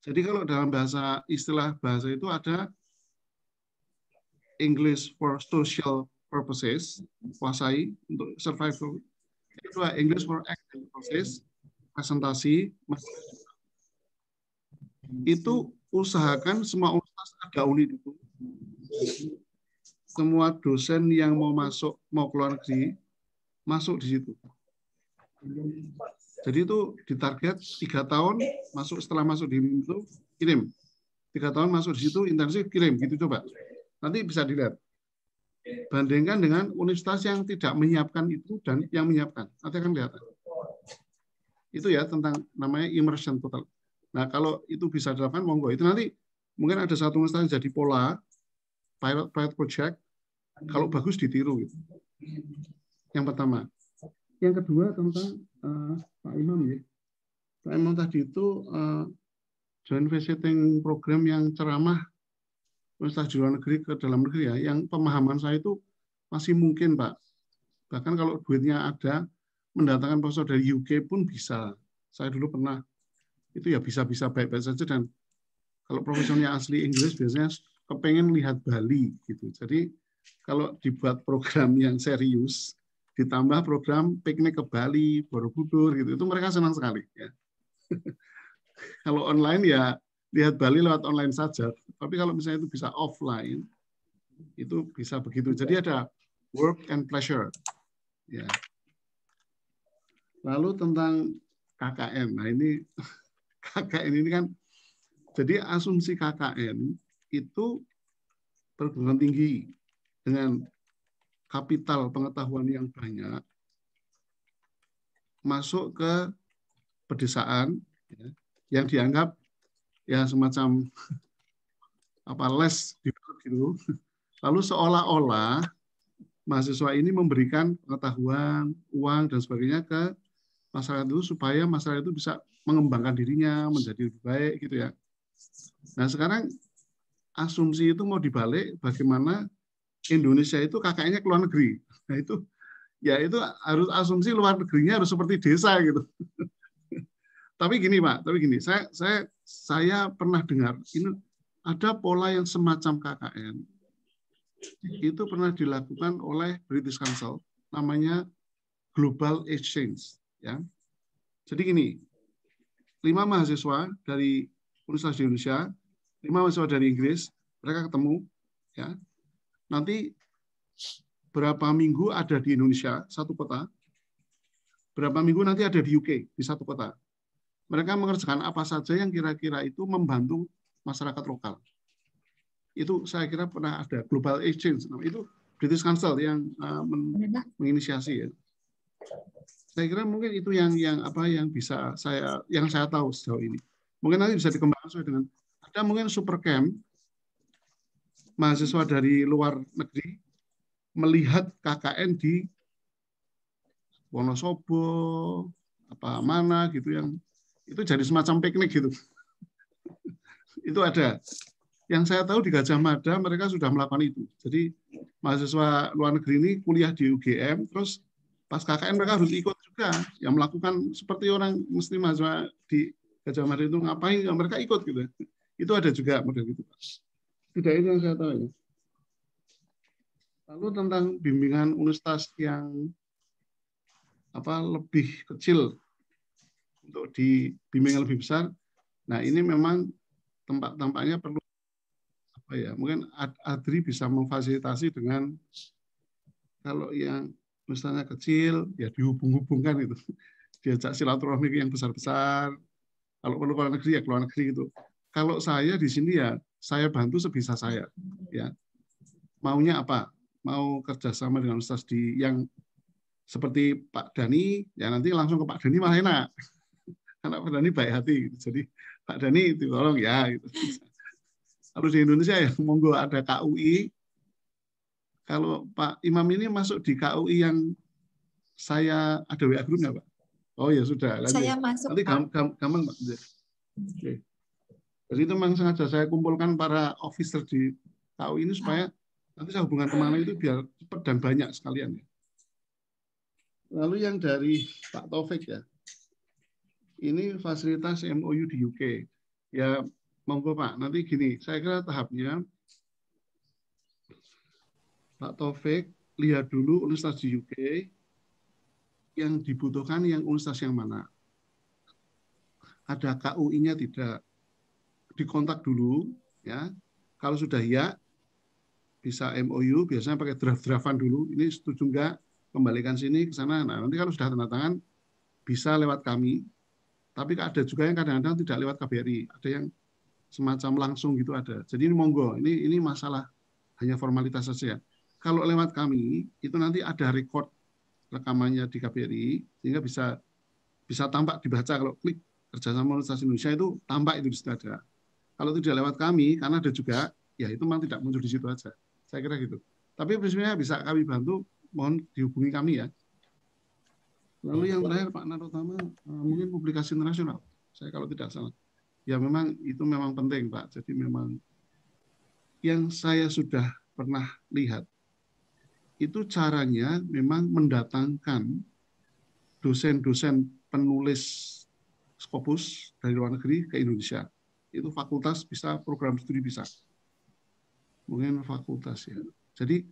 C: Jadi kalau dalam bahasa istilah bahasa itu ada English for social purposes, kuasai untuk survival. Yang kedua, English for academic purposes, presentasi. Itu usahakan semua universitas ada unit itu. Semua dosen yang mau masuk, mau keluar negeri, masuk di situ. Jadi itu ditarget 3 tahun, masuk setelah masuk di itu, kirim. 3 tahun masuk di situ, intensif, kirim. Gitu coba. Nanti bisa dilihat. Bandingkan dengan universitas yang tidak menyiapkan itu dan yang menyiapkan. Nanti akan kelihatan. Itu ya tentang namanya immersion total. Nah kalau itu bisa dilakukan, monggo. Itu nanti mungkin ada satu universitas yang jadi pola, pilot project, kalau bagus ditiru. Gitu. Yang pertama. Yang kedua tentang Pak Imam ya. Pak Imam tadi itu joint visiting program yang ceramah universitas di luar negeri ke dalam negeri ya. Yang pemahaman saya itu masih mungkin Pak. Bahkan kalau duitnya ada, mendatangkan profesor dari UK pun bisa. Saya dulu pernah. Itu ya bisa-bisa baik-baik saja, dan kalau profesornya asli Inggris biasanya kepengen lihat Bali gitu. Jadi kalau dibuat program yang serius, ditambah program piknik ke Bali, Borobudur gitu, itu mereka senang sekali ya. Kalau online ya lihat Bali lewat online saja, tapi kalau misalnya itu bisa offline, itu bisa begitu. Jadi ada work and pleasure. Ya. Lalu tentang KKN, nah ini KKN ini kan, jadi asumsi KKN itu perguruan tinggi dengan kapital pengetahuan yang banyak, masuk ke pedesaan ya, yang dianggap ya semacam apa les gitu. Lalu seolah-olah mahasiswa ini memberikan pengetahuan, uang dan sebagainya ke masyarakat itu supaya masyarakat itu bisa mengembangkan dirinya menjadi lebih baik gitu ya. Nah sekarang asumsi itu mau dibalik, bagaimana Indonesia itu KKN-nya ke luar negeri. Nah itu harus asumsi luar negerinya harus seperti desa gitu. Tapi gini Pak, saya pernah dengar ini ada pola yang semacam KKN. Itu pernah dilakukan oleh British Council, namanya Global Exchange. Ya. Jadi gini, 5 mahasiswa dari Universitas di Indonesia, 5 mahasiswa dari Inggris, mereka ketemu. Ya. Nanti berapa minggu ada di Indonesia, satu kota. Berapa minggu nanti ada di UK, di satu kota. Mereka mengerjakan apa saja yang kira-kira itu membantu masyarakat lokal. Itu saya kira pernah ada Global Exchange. Itu British Council yang menginisiasi ya. Saya kira mungkin itu yang bisa saya tahu sejauh ini. Mungkin nanti bisa dikembangkan sesuai dengan ada mungkin super camp mahasiswa dari luar negeri melihat KKN di Wonosobo apa mana gitu yang itu jadi semacam piknik gitu. Itu ada. Yang saya tahu di Gajah Mada mereka sudah melakukan itu. Jadi mahasiswa luar negeri ini kuliah di UGM, terus pas KKN mereka harus ikut juga, yang melakukan seperti orang mesti mahasiswa di Gajah Mada itu ngapain, ya mereka ikut gitu. Itu ada juga model gitu. Tidak itu yang saya tahu ya. Lalu tentang bimbingan universitas yang lebih kecil untuk di bimbingan lebih besar, nah ini memang tampaknya perlu mungkin Adri bisa memfasilitasi dengan kalau yang misalnya kecil ya dihubung-hubungkan itu, diajak silaturahmi yang besar-besar. Kalau perlu keluar negeri ya keluar negeri gitu. Kalau saya di sini ya saya bantu sebisa saya ya. Maunya apa? Mau kerjasama dengan universitas yang seperti Pak Dhani ya nanti langsung ke Pak Dhani malah enak. Karena Pak Dhani baik hati gitu. Jadi Pak Dhani tolong ya gitu. Kalau di Indonesia ya monggo ada KUI. Kalau Pak Imam ini masuk di KUI yang saya ada WA group nggak Pak? Oh ya sudah.
F: Saya masuk.
C: Nanti gampang Pak. Oke. Jadi itu memang sengaja saya kumpulkan para officer di KUI ini supaya nanti saya hubungan kemana itu biar cepat dan banyak sekalian. Lalu yang dari Pak Taufik ya. Ini fasilitas MOU di UK. Ya monggo Pak, nanti gini, saya kira tahapnya Pak Taufik lihat dulu universitas di UK yang dibutuhkan yang universitas yang mana. Ada KUI-nya tidak, dikontak dulu ya. Kalau sudah ya bisa MOU, biasanya pakai draft-draftan dulu. Ini setuju enggak? Kembalikan sini ke sana. Nah, nanti kalau sudah tanda tangan bisa lewat kami. Tapi ada juga yang kadang-kadang tidak lewat KBRI. Ada yang semacam langsung gitu ada. Jadi ini monggo, ini masalah hanya formalitas saja. Kalau lewat kami itu nanti ada record rekamannya di KBRI sehingga bisa tampak dibaca kalau klik kerjasama Universitas Indonesia itu tampak itu di situ ada. Kalau tidak lewat kami karena ada juga ya itu memang tidak muncul di situ aja. Saya kira gitu. Tapi prinsipnya bisa kami bantu, mohon dihubungi kami ya. Lalu yang terakhir Pak Narotama mungkin publikasi internasional. Saya kalau tidak salah. Ya memang itu memang penting Pak. Jadi memang yang saya sudah pernah lihat itu caranya memang mendatangkan dosen-dosen penulis Scopus dari luar negeri ke Indonesia. Itu fakultas bisa, program studi bisa. Mungkin fakultas ya. Jadi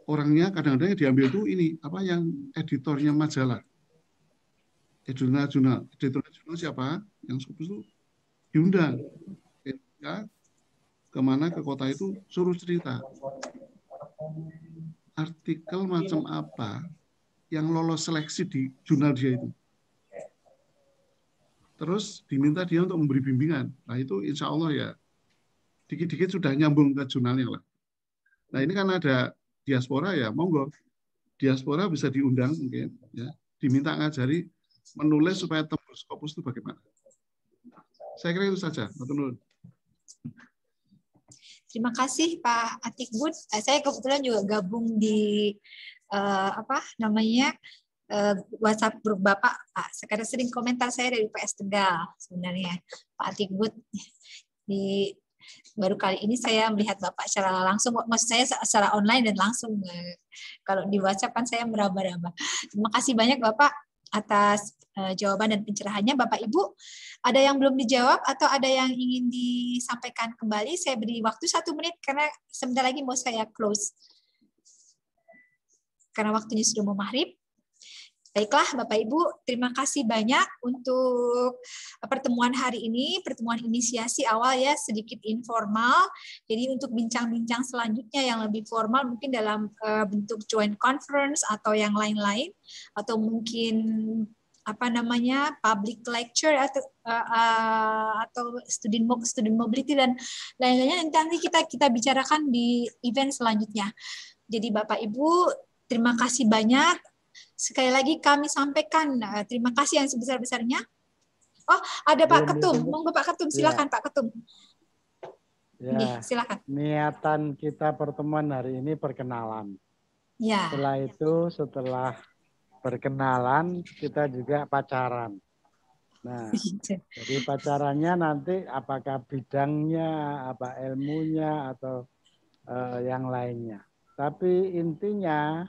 C: orangnya kadang-kadang diambil itu ini apa yang editornya majalah. Editornya jurnal siapa? Yang Scopus itu diundang ya, kemana ke kota itu suruh cerita artikel macam apa yang lolos seleksi di jurnal dia itu, terus diminta dia untuk memberi bimbingan. Nah itu insya Allah ya dikit-dikit sudah nyambung ke jurnalnya lah. Nah ini kan ada diaspora ya monggo diaspora bisa diundang mungkin ya, diminta ngajari menulis supaya tembus Scopus itu bagaimana? Saya kira itu saja.
F: Terima kasih Pak Atikbud. Saya kebetulan juga gabung di WhatsApp grup Bapak. Sekarang sering komentar saya dari PS Tegal sebenarnya Pak Atikbud. Baru kali ini saya melihat Bapak secara langsung, maksud saya secara online dan langsung. Kalau di WhatsApp kan saya meraba-raba. Terima kasih banyak Bapak atas jawaban dan pencerahannya. Bapak Ibu, ada yang belum dijawab atau ada yang ingin disampaikan kembali? Saya beri waktu 1 menit karena sebentar lagi mau saya close. Karena waktunya sudah mau maghrib. Baiklah Bapak Ibu, terima kasih banyak untuk pertemuan hari ini, pertemuan inisiasi awal ya, sedikit informal. Jadi untuk bincang-bincang selanjutnya yang lebih formal mungkin dalam bentuk joint conference atau yang lain-lain, atau mungkin public lecture atau student mobility dan lain-lainnya nanti kita bicarakan di event selanjutnya. Jadi Bapak Ibu, terima kasih banyak. Sekali lagi kami sampaikan terima kasih yang sebesar-besarnya. Oh, ada Pak Ketum. Monggo Pak Ketum, silakan Pak Ketum.
B: Ya,
F: silakan.
B: Niatan kita pertemuan hari ini perkenalan.
F: Ya.
B: Setelah perkenalan kita juga pacaran. Nah, jadi pacarannya nanti apakah bidangnya, apa ilmunya atau yang lainnya. Tapi intinya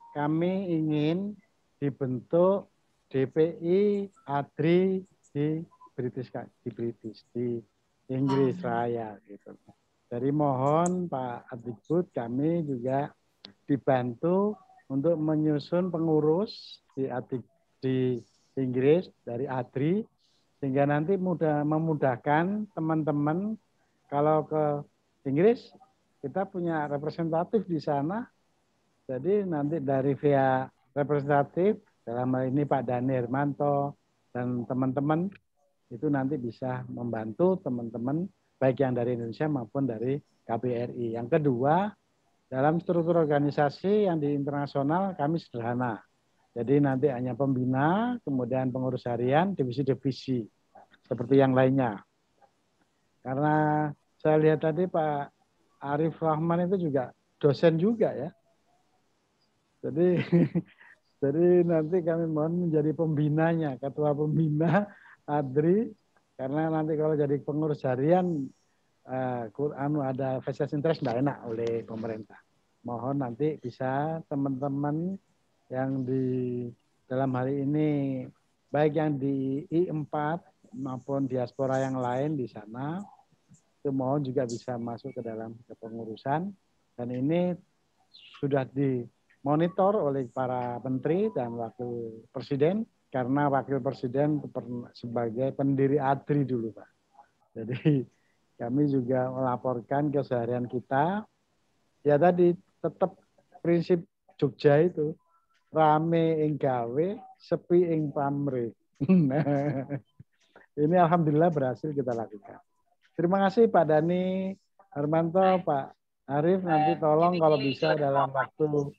B: kami ingin dibentuk DPI ADRI di Inggris Raya gitu. Jadi mohon Pak Atikbud kami juga dibantu untuk menyusun pengurus di Inggris dari ADRI sehingga nanti memudahkan teman-teman kalau ke Inggris kita punya representatif di sana. Jadi nanti dari via representatif, dalam hal ini Pak Dhani Hermanto dan teman-teman, itu nanti bisa membantu teman-teman, baik yang dari Indonesia maupun dari KBRI. Yang kedua, dalam struktur organisasi yang di internasional kami sederhana. Jadi nanti hanya pembina, kemudian pengurus harian, divisi-divisi, seperti yang lainnya. Karena saya lihat tadi Pak Arif Rahman itu juga dosen juga ya. Jadi nanti kami mohon menjadi pembinanya, ketua pembina ADRI, karena nanti kalau jadi pengurus harian ada fasilitas interest tidak enak oleh pemerintah. Mohon nanti bisa teman-teman yang dalam hari ini baik yang di I4 maupun diaspora yang lain di sana, itu mohon juga bisa masuk ke dalam kepengurusan, dan ini sudah dimonitor oleh para menteri dan wakil presiden, karena wakil presiden sebagai pendiri ADRI dulu Pak. Jadi kami juga melaporkan keseharian kita, ya tadi tetap prinsip Jogja itu, rame ing gawe, sepi ing pamrih. Ini alhamdulillah berhasil kita lakukan. Terima kasih Pak Dhani Hermanto, Pak Arif, nanti tolong kalau bisa dalam waktu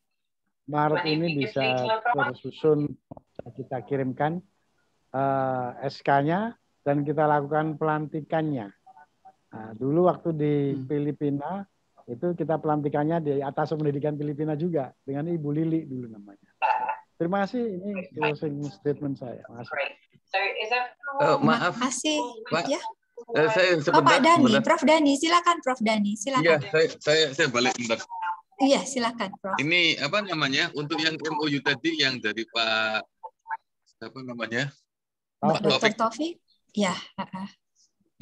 B: Maret ini bisa tersusun, kita kirimkan SK-nya dan kita lakukan pelantikannya. Nah, dulu waktu di Filipina itu kita pelantikannya di atas pendidikan Filipina juga dengan Ibu Lili dulu namanya. Terima kasih, ini closing statement saya. Makasih.
A: Maaf,
F: terima kasih.
A: Pak.
F: Ya.
A: Saya
F: Bapak Dhani, Prof Dhani, silakan Prof Dhani, silakan.
A: Iya, saya balik bentar.
F: Iya, silakan Prof.
A: Ini apa namanya untuk yang MOU tadi yang dari Pak apa namanya?
F: Dr. Taufik. Ya.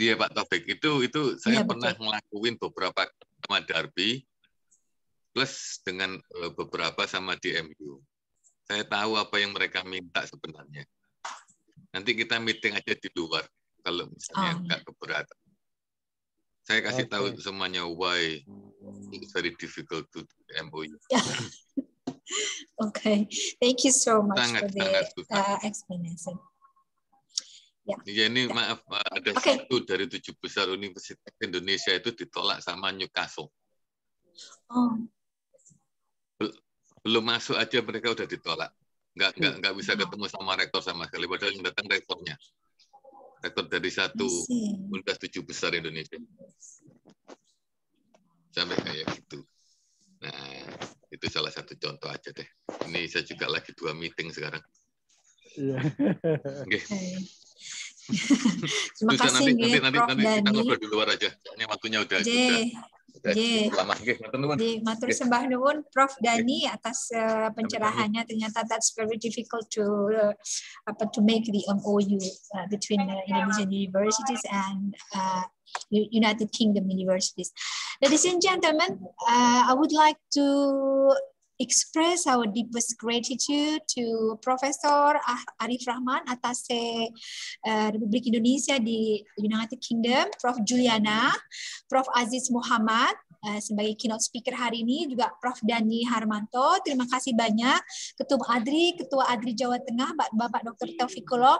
A: Iya Pak Taufik. Itu saya
F: ya,
A: pernah ngelakuin beberapa sama Darby plus dengan beberapa sama DMU. Saya tahu apa yang mereka minta sebenarnya. Nanti kita meeting aja di luar kalau misalnya nggak keberatan. Saya kasih tahu semuanya why it's very difficult to MOU.
F: Okay, thank you so much
A: sangat,
F: for the explanation.
A: Ya, ini maaf ada satu dari 7 besar universitas Indonesia itu ditolak sama Newcastle.
F: Oh.
A: Belum masuk aja mereka udah ditolak. nggak bisa ketemu sama rektor sama sekali. Padahal yang datang rektornya. Rektor dari satu universitas 7 besar Indonesia. Sampai kayak gitu. Nah, itu salah satu contoh aja deh. Ini saya juga lagi 2 meeting sekarang.
F: Iya.
A: Okay.
F: Terima kasih
A: nanti kita ngobrol di luar aja. Soalnya waktunya udah lama.
F: Matur sembah nuwun Prof Dani atas pencerahannya. Ternyata that's very difficult to make the MOU between Indonesian universities and United Kingdom universities. Ladies and gentlemen, I would like to express our deepest gratitude to Profesor Arif Rahman atas Republik Indonesia di United Kingdom, Prof Juliana, Prof Aziz Muhammad sebagai keynote speaker hari ini, juga Prof Dani Harmanto. Terima kasih banyak Ketua ADRI Jawa Tengah, Bapak Dr. Taufikullah,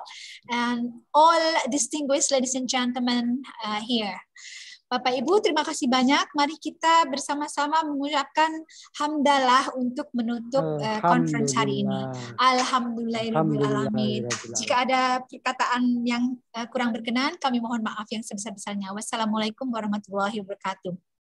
F: and all distinguished ladies and gentlemen here. Bapak Ibu, terima kasih banyak. Mari kita bersama-sama mengucapkan hamdalah untuk menutup conference hari ini. Alhamdulillahirrahmanirrahim. Jika ada perkataan yang kurang berkenan, kami mohon maaf yang sebesar-besarnya. Wassalamualaikum warahmatullahi wabarakatuh.